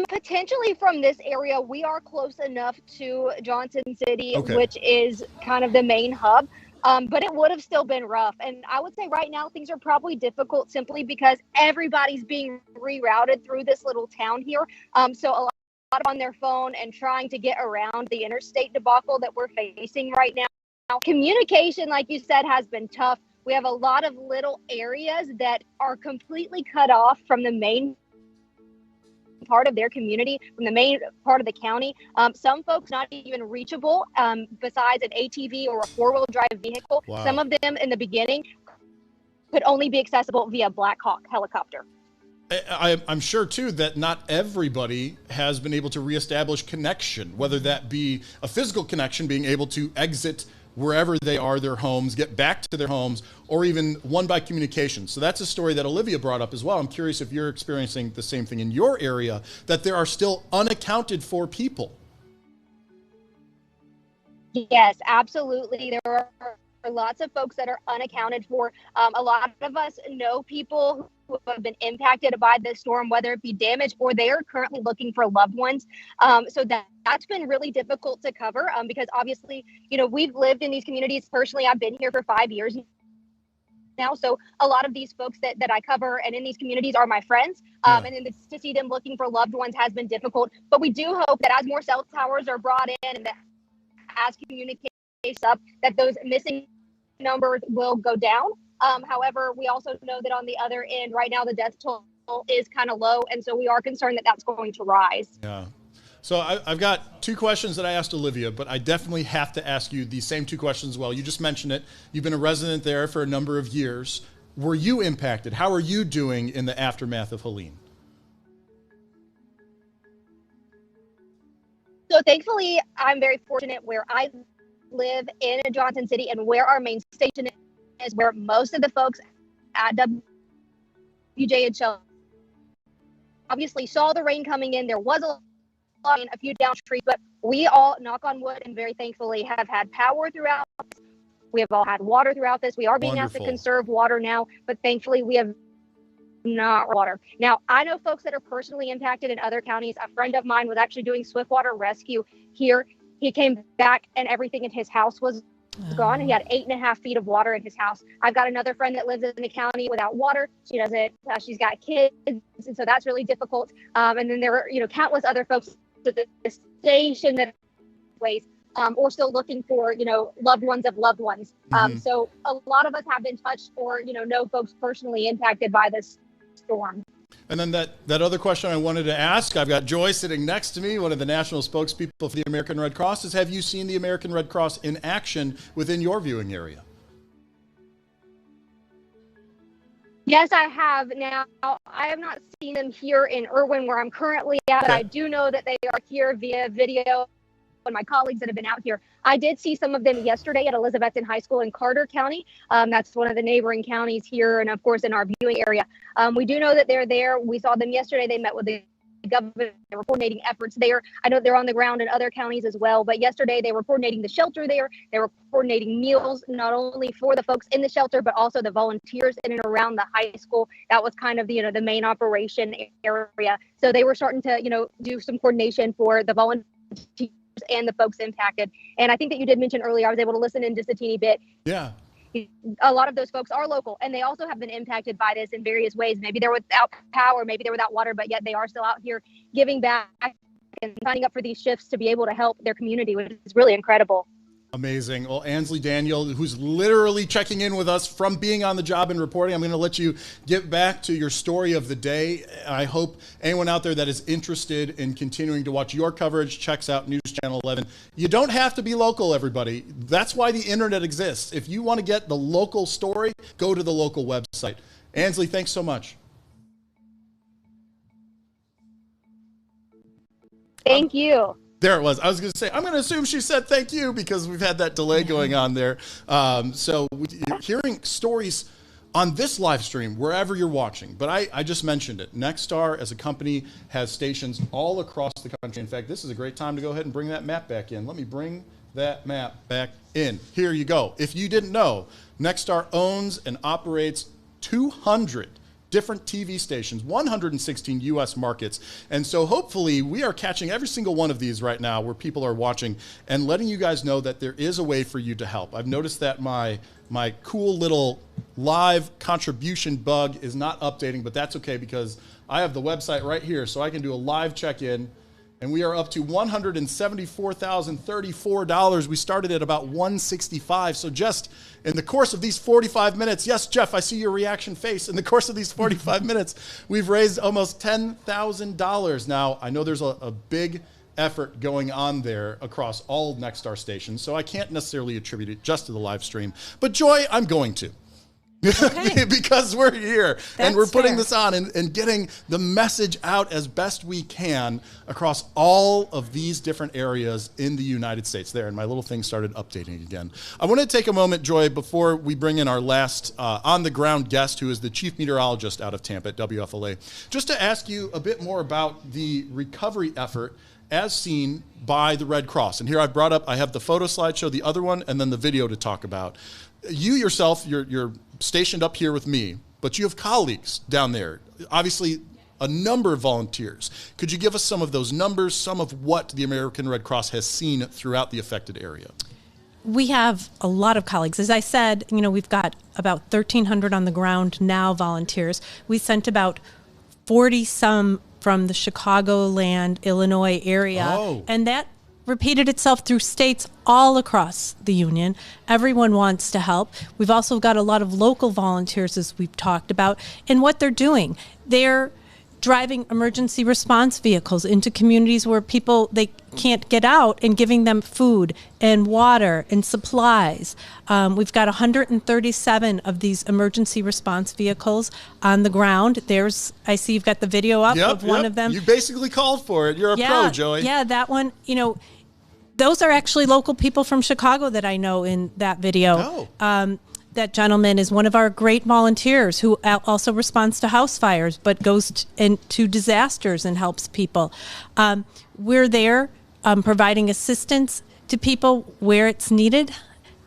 Potentially from this area, we are close enough to Johnson City, Okay. which is kind of the main hub. But it would have still been rough. And I would say right now things are probably difficult simply because everybody's being rerouted through this little town here. So a lot on their phone and trying to get around the interstate debacle that we're facing right now. Communication, like you said, has been tough. We have a lot of little areas that are completely cut off from the main part of their community, from the main part of the county. Some folks not even reachable besides an ATV or a four-wheel drive vehicle. Wow. Some of them in the beginning could only be accessible via Black Hawk helicopter. I'm sure, too, that not everybody has been able to reestablish connection, whether that be a physical connection, being able to exit wherever they are, their homes, get back to their homes, or even one by communication. So that's a story that Olivia brought up as well. I'm curious if you're experiencing the same thing in your area, that there are still unaccounted for people. Yes, absolutely. There are lots of folks that are unaccounted for. A lot of us know people who have been impacted by this storm, whether it be damage or they are currently looking for loved ones. So that's been really difficult to cover because obviously, we've lived in these communities. Personally, I've been here for 5 years now. So a lot of these folks that I cover and in these communities are my friends. And then to see them looking for loved ones has been difficult. But we do hope that as more cell towers are brought in and that as communication up, that those missing numbers will go down. However, we also know that on the other end, right now, the death toll is kind of low. And so we are concerned that that's going to rise. Yeah. So I've got 2 questions that I asked Olivia, but I definitely have to ask you these same 2 questions as well. You just mentioned it. You've been a resident there for a number of years. Were you impacted? How are you doing in the aftermath of Helene? So thankfully, I'm very fortunate where I live in Johnson City and where our main station is, where most of the folks at WJHL obviously saw the rain coming in. There was a few down streets, but we all, knock on wood, and very thankfully have had power throughout. We have all had water throughout this. We are being asked to conserve water now, but thankfully we have not water. Now, I know folks that are personally impacted in other counties. A friend of mine was actually doing swiftwater rescue here. He came back and everything in his house was gone. He had 8.5 feet of water in his house. I've got another friend that lives in the county without water. She doesn't, she's got kids. And so that's really difficult. And then there were, countless other folks at the station that ways, or still looking for, loved ones of loved ones. So a lot of us have been touched or, know folks personally impacted by this storm. And then that other question I wanted to ask, I've got Joy sitting next to me, one of the national spokespeople for the American Red Cross, is have you seen the American Red Cross in action within your viewing area? Yes, I have. Now, I have not seen them here in Irwin where I'm currently at, but I do know that they are here via video. And my colleagues that have been out here, I did see some of them yesterday at Elizabethton High School in Carter County. That's one of the neighboring counties here, and of course in our viewing area. We do know that they're there. We saw them yesterday. They met with the government. They were coordinating efforts there. I know they're on the ground in other counties as well, but yesterday they were coordinating the shelter there. They were coordinating meals, not only for the folks in the shelter, but also the volunteers in and around the high school. That was kind of the, the main operation area. So they were starting to, do some coordination for the volunteers and the folks impacted. And I think that you did mention earlier, I was able to listen in just a teeny bit. Yeah. A lot of those folks are local, and they also have been impacted by this in various ways. Maybe they're without power, maybe they're without water, but yet they are still out here giving back and signing up for these shifts to be able to help their community, which is really incredible. Amazing. Well, Ansley Daniel, who's literally checking in with us from being on the job and reporting, I'm going to let you get back to your story of the day. I hope anyone out there that is interested in continuing to watch your coverage checks out News Channel 11. You don't have to be local, everybody. That's why the internet exists. If you want to get the local story, go to the local website. Ansley, thanks so much. Thank you. There it was. I was going to say, I'm going to assume she said thank you because we've had that delay going on there. So you're hearing stories on this live stream, wherever you're watching. But I just mentioned it. Nexstar, as a company, has stations all across the country. In fact, this is a great time to go ahead and bring that map back in. Let me bring that map back in. Here you go. If you didn't know, Nexstar owns and operates 200 different TV stations, 116 U.S. markets. And so hopefully we are catching every single one of these right now where people are watching and letting you guys know that there is a way for you to help. I've noticed that my cool little live contribution bug is not updating, but that's okay because I have the website right here so I can do a live check-in. And we are up to $174,034. We started at about $165. So just in the course of these 45 minutes, yes, Jeff, I see your reaction face. In the course of these 45 minutes, we've raised almost $10,000. Now, I know there's a big effort going on there across all Nexstar stations, so I can't necessarily attribute it just to the live stream. But Joy, I'm going to. Okay. Because we're here and we're putting this on and getting the message out as best we can across all of these different areas in the United States there. And my little thing started updating again. I want to take a moment, Joy, before we bring in our last on-the-ground guest, who is the chief meteorologist out of Tampa at WFLA, just to ask you a bit more about the recovery effort as seen by the Red Cross. And here I have the photo slideshow, the other one, and then the video to talk about. You yourself, you're stationed up here with me, but you have colleagues down there, obviously a number of volunteers. Could you give us some of those numbers, some of what the American Red Cross has seen throughout the affected area? We have a lot of colleagues. As I said, we've got about 1,300 on the ground now, volunteers. We sent about 40 some from the Chicagoland, Illinois area, and that repeated itself through states all across the union. Everyone wants to help. We've also got a lot of local volunteers, as we've talked about, and what they're doing. They're driving emergency response vehicles into communities where they can't get out and giving them food and water and supplies. We've got 137 of these emergency response vehicles on the ground. I see you've got the video up of one of them. You basically called for it. You're a pro, Joey. Yeah, that one, those are actually local people from Chicago that I know in that video. That gentleman is one of our great volunteers who also responds to house fires, but goes into disasters and helps people. We're there providing assistance to people where it's needed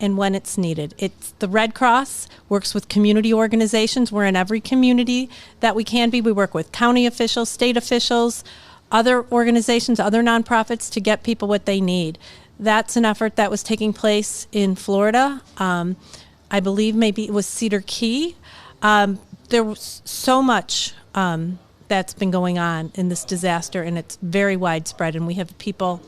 and when it's needed. It's the Red Cross works with community organizations. We're in every community that we can be. We work with county officials, state officials, other organizations, other nonprofits to get people what they need. That's an effort that was taking place in Florida. I believe maybe it was Cedar Key. There was so much that's been going on in this disaster, and it's very widespread, and we have people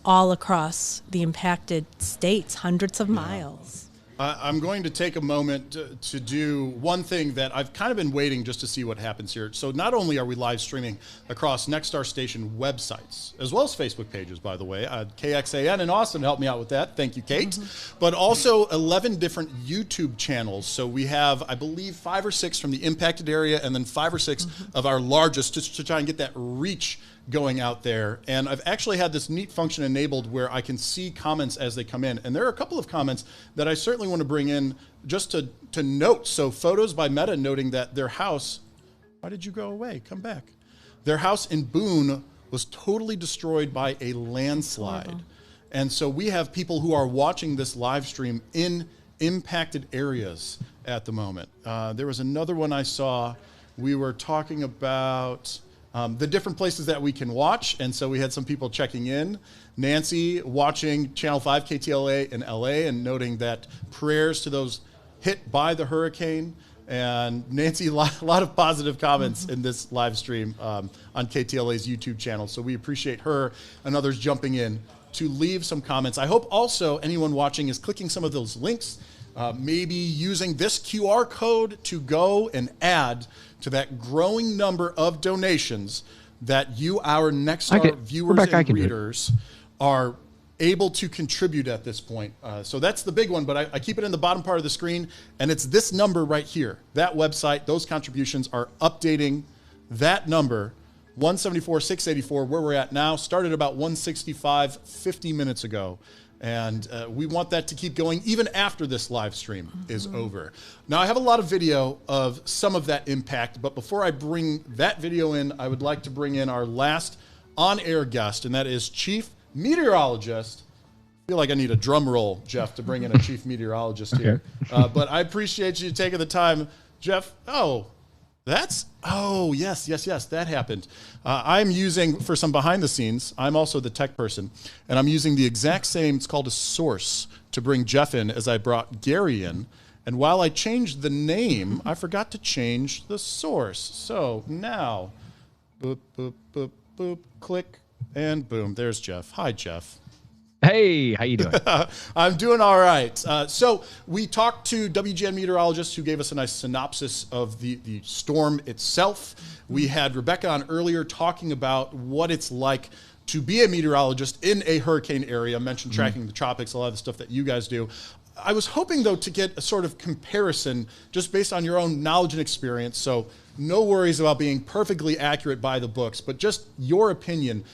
all across the impacted states, hundreds of miles. I'm going to take a moment to do one thing that I've kind of been waiting just to see what happens here. So not only are we live streaming across Nexstar station websites, as well as Facebook pages, by the way. KXAN in Austin helped me out with that. Thank you, Kate. But also 11 different YouTube channels. So we have, I believe, 5 or 6 from the impacted area and then 5 or 6 of our largest just to try and get that reach going out there. And I've actually had this neat function enabled where I can see comments as they come in. And there are a couple of comments that I certainly want to bring in just to note. So Photos by Meta noting that their house, why did you go away? Come back. Their house in Boone was totally destroyed by a landslide. And so we have people who are watching this live stream in impacted areas at the moment. There was another one I saw. We were talking about the different places that we can watch. And so we had some people checking in. Nancy watching Channel 5 KTLA in LA and noting that prayers to those hit by the hurricane. And Nancy, a lot of positive comments in this live stream on KTLA's YouTube channel. So we appreciate her and others jumping in to leave some comments. I hope also anyone watching is clicking some of those links, maybe using this QR code to go and add to that growing number of donations that you, our Next Star viewers and readers, are able to contribute at this point. So that's the big one, but I keep it in the bottom part of the screen, and it's this number right here. That website, those contributions are updating that number, 174,684, where we're at now, started about 165 50 minutes ago. And we want that to keep going even after this live stream is over. Now, I have a lot of video of some of that impact, but before I bring that video in, I would like to bring in our last on-air guest, and that is Chief Meteorologist. I feel like I need a drum roll, Jeff, to bring in a Chief Meteorologist here. But I appreciate you taking the time. Jeff, yes, that happened. I'm using, for some behind the scenes, I'm also the tech person, and I'm using the exact same, it's called a source, to bring Jeff in as I brought Gary in. And while I changed the name, I forgot to change the source. So now, boop, boop, boop, boop, click, and boom, there's Jeff. Hi, Jeff. Hey, how you doing? I'm doing all right. So we talked to WGN meteorologists who gave us a nice synopsis of the storm itself. We had Rebecca on earlier talking about what it's like to be a meteorologist in a hurricane area. I mentioned tracking the tropics, a lot of the stuff that you guys do. I was hoping, though, to get a sort of comparison just based on your own knowledge and experience. So no worries about being perfectly accurate by the books, but just your opinion.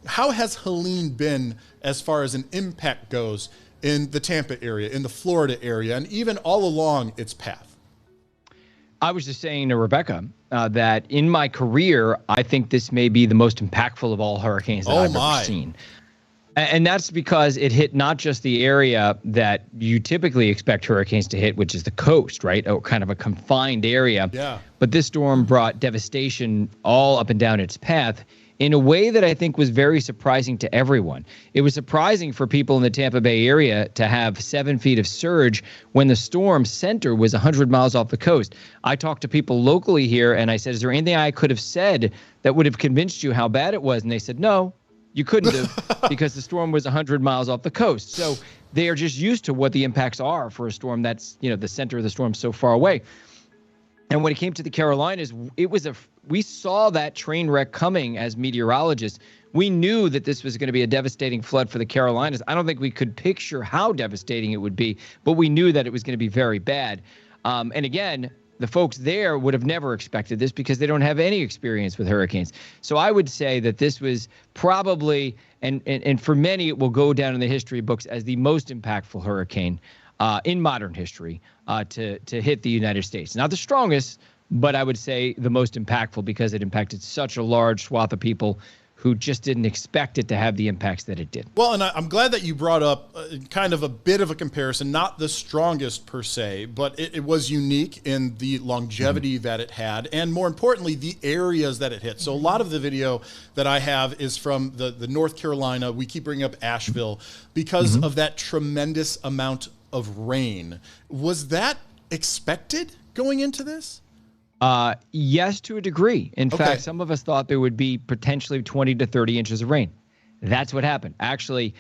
How has Helene been as far as an impact goes in the Tampa area, in the Florida area, and even all along its path? I was just saying to Rebecca that in my career, I think this may be the most impactful of all hurricanes that I've ever seen. And that's because it hit not just the area that you typically expect hurricanes to hit, which is the coast, right? Or kind of a confined area. Yeah. But this storm brought devastation all up and down its path in a way that I think was very surprising to everyone. It was surprising for people in the Tampa Bay area to have 7 feet of surge when the storm center was 100 miles off the coast. I talked to people locally here, and I said, is there anything I could have said that would have convinced you how bad it was? And they said, no, you couldn't have, because the storm was 100 miles off the coast. So they are just used to what the impacts are for a storm that's, the center of the storm so far away. And when it came to the Carolinas, we saw that train wreck coming as meteorologists. We knew that this was going to be a devastating flood for the Carolinas. I don't think we could picture how devastating it would be, but we knew that it was going to be very bad. And again, the folks there would have never expected this because they don't have any experience with hurricanes. So I would say that this was probably, and for many, it will go down in the history books as the most impactful hurricane in modern history to hit the United States. Not the strongest, but I would say the most impactful because it impacted such a large swath of people who just didn't expect it to have the impacts that it did. Well, and I'm glad that you brought up kind of a bit of a comparison, not the strongest per se, but it was unique in the longevity that it had, and more importantly, the areas that it hit. So a lot of the video that I have is from the North Carolina. We keep bringing up Asheville because of that tremendous amount of rain. Was that expected going into this? Yes, to a degree. In fact, some of us thought there would be potentially 20 to 30 inches of rain. That's what happened. Actually,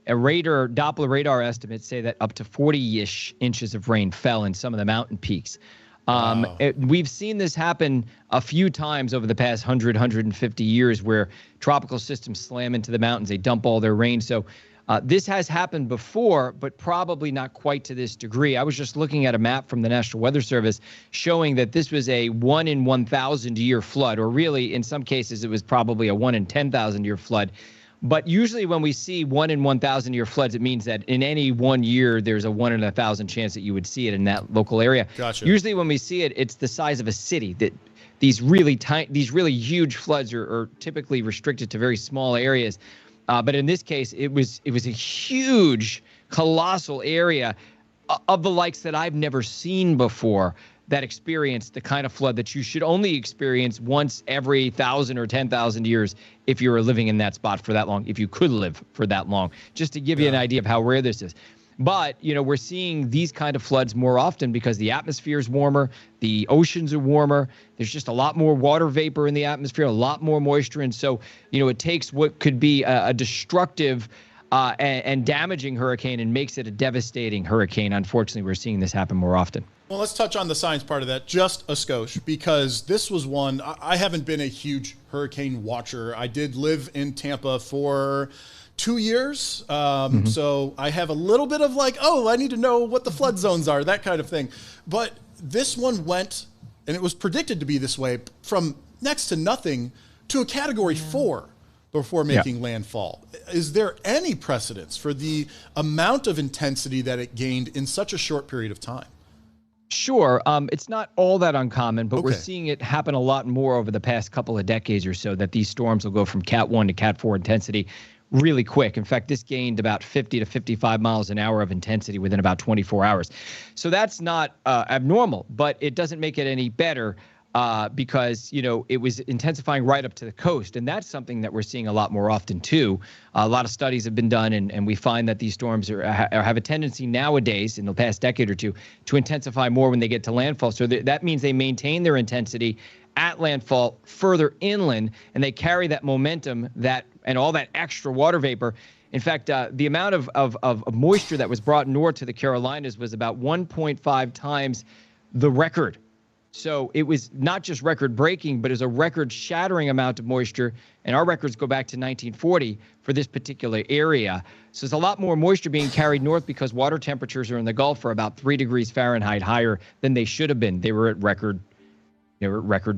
Doppler radar estimates say that up to 40-ish inches of rain fell in some of the mountain peaks. Wow. We've seen this happen a few times over the past 100, 150 years where tropical systems slam into the mountains. They dump all their rain. So this has happened before, but probably not quite to this degree. I was just looking at a map from the National Weather Service showing that this was a 1 in 1,000 year flood, or really, in some cases, it was probably a 1 in 10,000 year flood. But usually when we see 1 in 1,000 year floods, it means that in any 1 year, there's a 1 in 1,000 chance that you would see it in that local area. Gotcha. Usually when we see it, it's the size of a city. That these really huge floods are typically restricted to very small areas. But in this case, it was a huge, colossal area of the likes that I've never seen before that experienced the kind of flood that you should only experience once every 1,000 or 10,000 years if you were living in that spot for that long, if you could live for that long, just to give you an idea of how rare this is. But, we're seeing these kind of floods more often because the atmosphere is warmer, the oceans are warmer, there's just a lot more water vapor in the atmosphere, a lot more moisture. And so, it takes what could be a destructive and damaging hurricane and makes it a devastating hurricane. Unfortunately, we're seeing this happen more often. Well, let's touch on the science part of that just a skosh, because this was one, I haven't been a huge hurricane watcher. I did live in Tampa for 2 years. So I have a little bit of like, oh, I need to know what the flood zones are, that kind of thing. But this one went, and it was predicted to be this way, from next to nothing to a category 4 before making landfall. Is there any precedence for the amount of intensity that it gained in such a short period of time? Sure. It's not all that uncommon, but we're seeing it happen a lot more over the past couple of decades or so, that these storms will go from Cat 1 to Cat 4 intensity really quick. In fact, this gained about 50 to 55 miles an hour of intensity within about 24 hours. So that's not abnormal, but it doesn't make it any better because, you know, it was intensifying right up to the coast. And that's something that we're seeing a lot more often, too. A lot of studies have been done, and we find that these storms have a tendency nowadays, in the past decade or two, to intensify more when they get to landfall. So that means they maintain their intensity at landfall further inland, and they carry that momentum and all that extra water vapor. In fact, the amount of moisture that was brought north to the Carolinas was about 1.5 times the record. So it was not just record-breaking, but it was a record-shattering amount of moisture, and our records go back to 1940 for this particular area. So there's a lot more moisture being carried north because water temperatures are in the Gulf are about 3 degrees Fahrenheit higher than they should have been. They were at record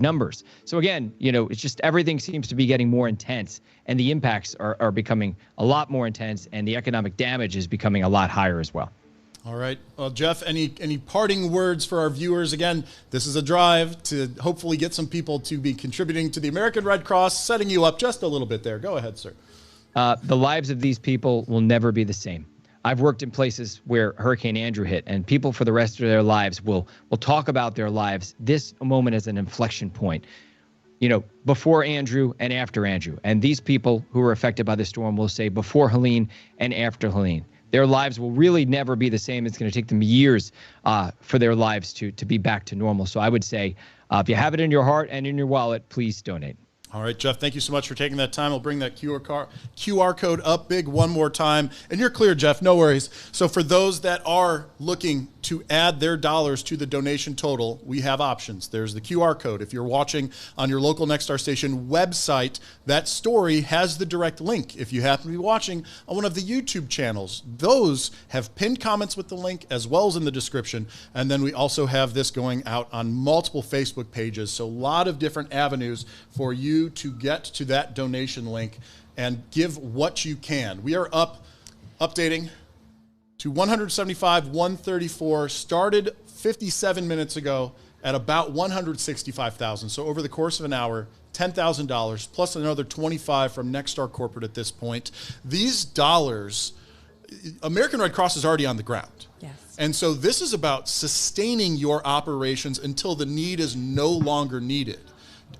numbers. So again, you know, it's just everything seems to be getting more intense, and the impacts are becoming a lot more intense, and the economic damage is becoming a lot higher as well. All right. Well, Jeff, any parting words for our viewers? Again, this is a drive to hopefully get some people to be contributing to the American Red Cross, setting you up just a little bit there. Go ahead, sir. The lives of these people will never be the same. I've worked in places where Hurricane Andrew hit, and people for the rest of their lives will talk about their lives, this moment as an inflection point, you know, before Andrew and after Andrew. And these people who were affected by the storm will say before Helene and after Helene. Their lives will really never be the same. It's going to take them years for their lives to be back to normal. So I would say if you have it in your heart and in your wallet, please donate. All right, Jeff, thank you so much for taking that time. I'll bring that QR code up big one more time. And you're clear, Jeff, no worries. So for those that are looking to add their dollars to the donation total, we have options. There's the QR code. If you're watching on your local Nexstar station website, that story has the direct link. If you happen to be watching on one of the YouTube channels, those have pinned comments with the link as well as in the description. And then we also have this going out on multiple Facebook pages. So a lot of different avenues for you to get to that donation link and give what you can. We are updating to 175, 134, started 57 minutes ago at about 165,000. So over the course of an hour, $10,000 plus another 25 from Nexstar Corporate at this point. These dollars, American Red Cross is already on the ground. Yes. And so this is about sustaining your operations until the need is no longer needed.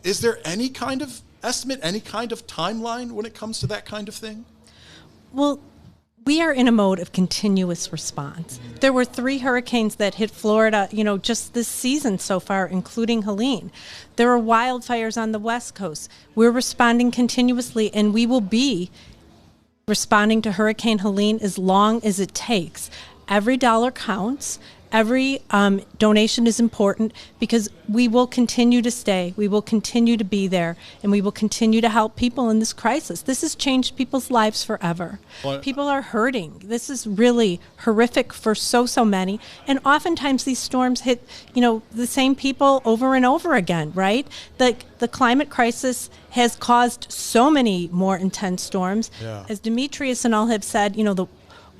Is there any kind of estimate, any kind of timeline when it comes to that kind of thing? Well, we are in a mode of continuous response. There were 3 hurricanes that hit Florida, you know, just this season so far, including Helene. There are wildfires on the West Coast. We're responding continuously, and we will be responding to Hurricane Helene as long as it takes. Every dollar counts. Every donation is important because we will continue to stay, we will continue to be there, and we will continue to help people in this crisis. This has changed people's lives forever. People are hurting. This is really horrific for so many. And oftentimes these storms hit, you know, the same people over and over again, right? The climate crisis has caused so many more intense storms. Yeah. As Demetrius and all have said, you know, the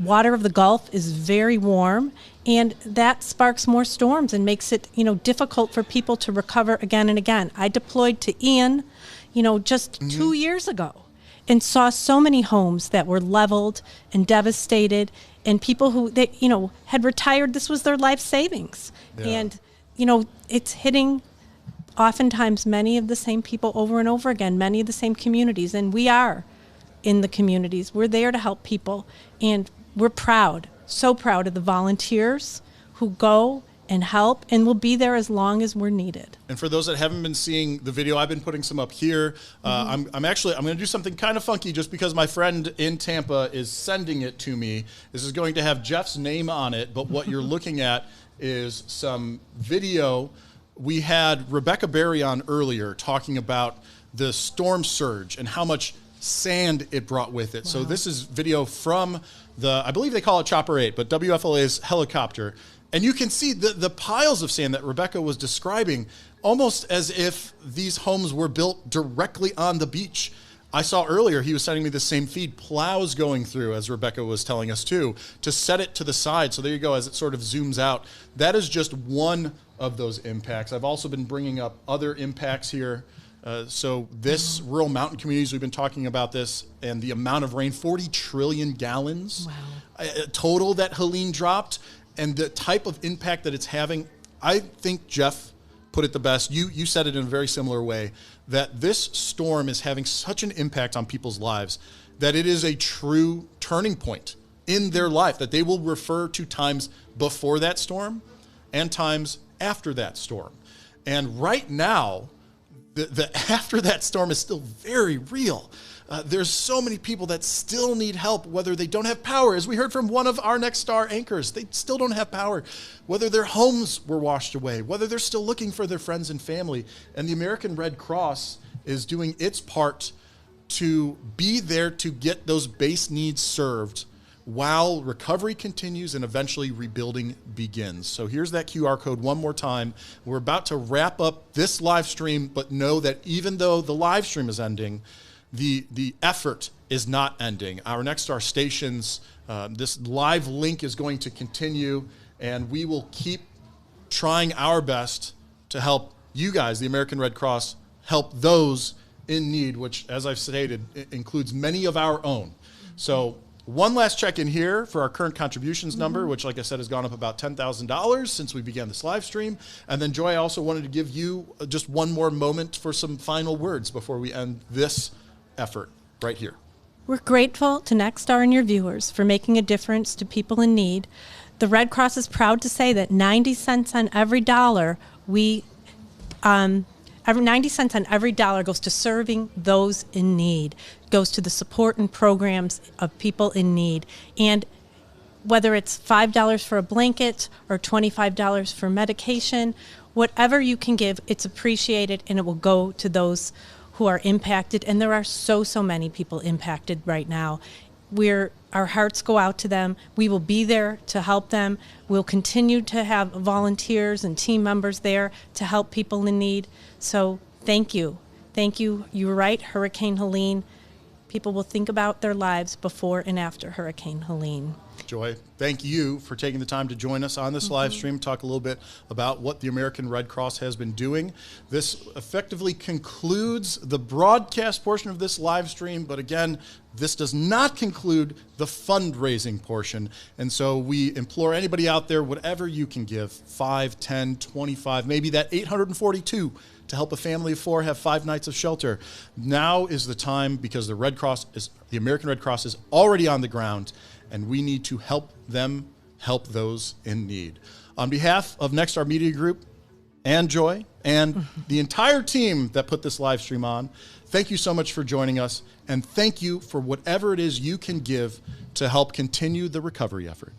water of the Gulf is very warm, and that sparks more storms and makes it, you know, difficult for people to recover again and again. I deployed to Ian, you know, just 2 years ago and saw so many homes that were leveled and devastated, and people who, you know, had retired, this was their life savings. Yeah. And, you know, it's hitting oftentimes many of the same people over and over again, many of the same communities, and we are in the communities. We're there to help people, and we're proud, so proud of the volunteers who go and help, and we'll be there as long as we're needed. And for those that haven't been seeing the video, I've been putting some up here. I'm going to do something kind of funky just because my friend in Tampa is sending it to me. This is going to have Jeff's name on it, but what you're looking at is some video. We had Rebecca Berry on earlier talking about the storm surge and how much sand it brought with it. Wow. So this is video from I believe they call it Chopper 8, but WFLA's helicopter. And you can see the piles of sand that Rebecca was describing, almost as if these homes were built directly on the beach. I saw earlier, he was sending me the same feed, plows going through, as Rebecca was telling us too, to set it to the side. So there you go, as it sort of zooms out. That is just one of those impacts. I've also been bringing up other impacts here. So this rural mountain communities, we've been talking about this, and the amount of rain, 40 trillion gallons total that Helene dropped. And the type of impact that it's having, I think Jeff put it the best. You said it in a very similar way, that this storm is having such an impact on people's lives that it is a true turning point in their life, that they will refer to times before that storm and times after that storm. And right now, the after that storm is still very real. There's so many people that still need help, whether they don't have power. As we heard from one of our Next Star anchors, they still don't have power, whether their homes were washed away, whether they're still looking for their friends and family. And the American Red Cross is doing its part to be there to get those base needs served while recovery continues and eventually rebuilding begins. So here's that QR code one more time. We're about to wrap up this live stream, but know that even though the live stream is ending, the effort is not ending. Our Next Star stations, this live link is going to continue, and we will keep trying our best to help you guys, the American Red Cross, help those in need, which, as I've stated, includes many of our own. So one last check-in here for our current contributions number, which, like I said, has gone up about $10,000 since we began this live stream. And then, Joy, I also wanted to give you just one more moment for some final words before we end this effort right here. We're grateful to Next Star and your viewers for making a difference to people in need. The Red Cross is proud to say that 90 cents on every dollar 90 cents on every dollar goes to serving those in need, goes to the support and programs of people in need. And whether it's $5 for a blanket or $25 for medication, whatever you can give, it's appreciated, and it will go to those who are impacted. And there are so many people impacted right now. Our hearts go out to them. We will be there to help them. We'll continue to have volunteers and team members there to help people in need. So thank you. Thank you. You were right, Hurricane Helene. People will think about their lives before and after Hurricane Helene. Joy, thank you for taking the time to join us on this live stream, talk a little bit about what the American Red Cross has been doing. This effectively concludes the broadcast portion of this live stream, but again, this does not conclude the fundraising portion. And so we implore anybody out there, whatever you can give, 5, 10, 25, maybe that 842 to help a family of 4 have 5 nights of shelter. Now is the time, because the American Red Cross is already on the ground, and we need to help them help those in need. On behalf of Next Star Media Group and Joy and the entire team that put this live stream on, thank you so much for joining us, and thank you for whatever it is you can give to help continue the recovery effort.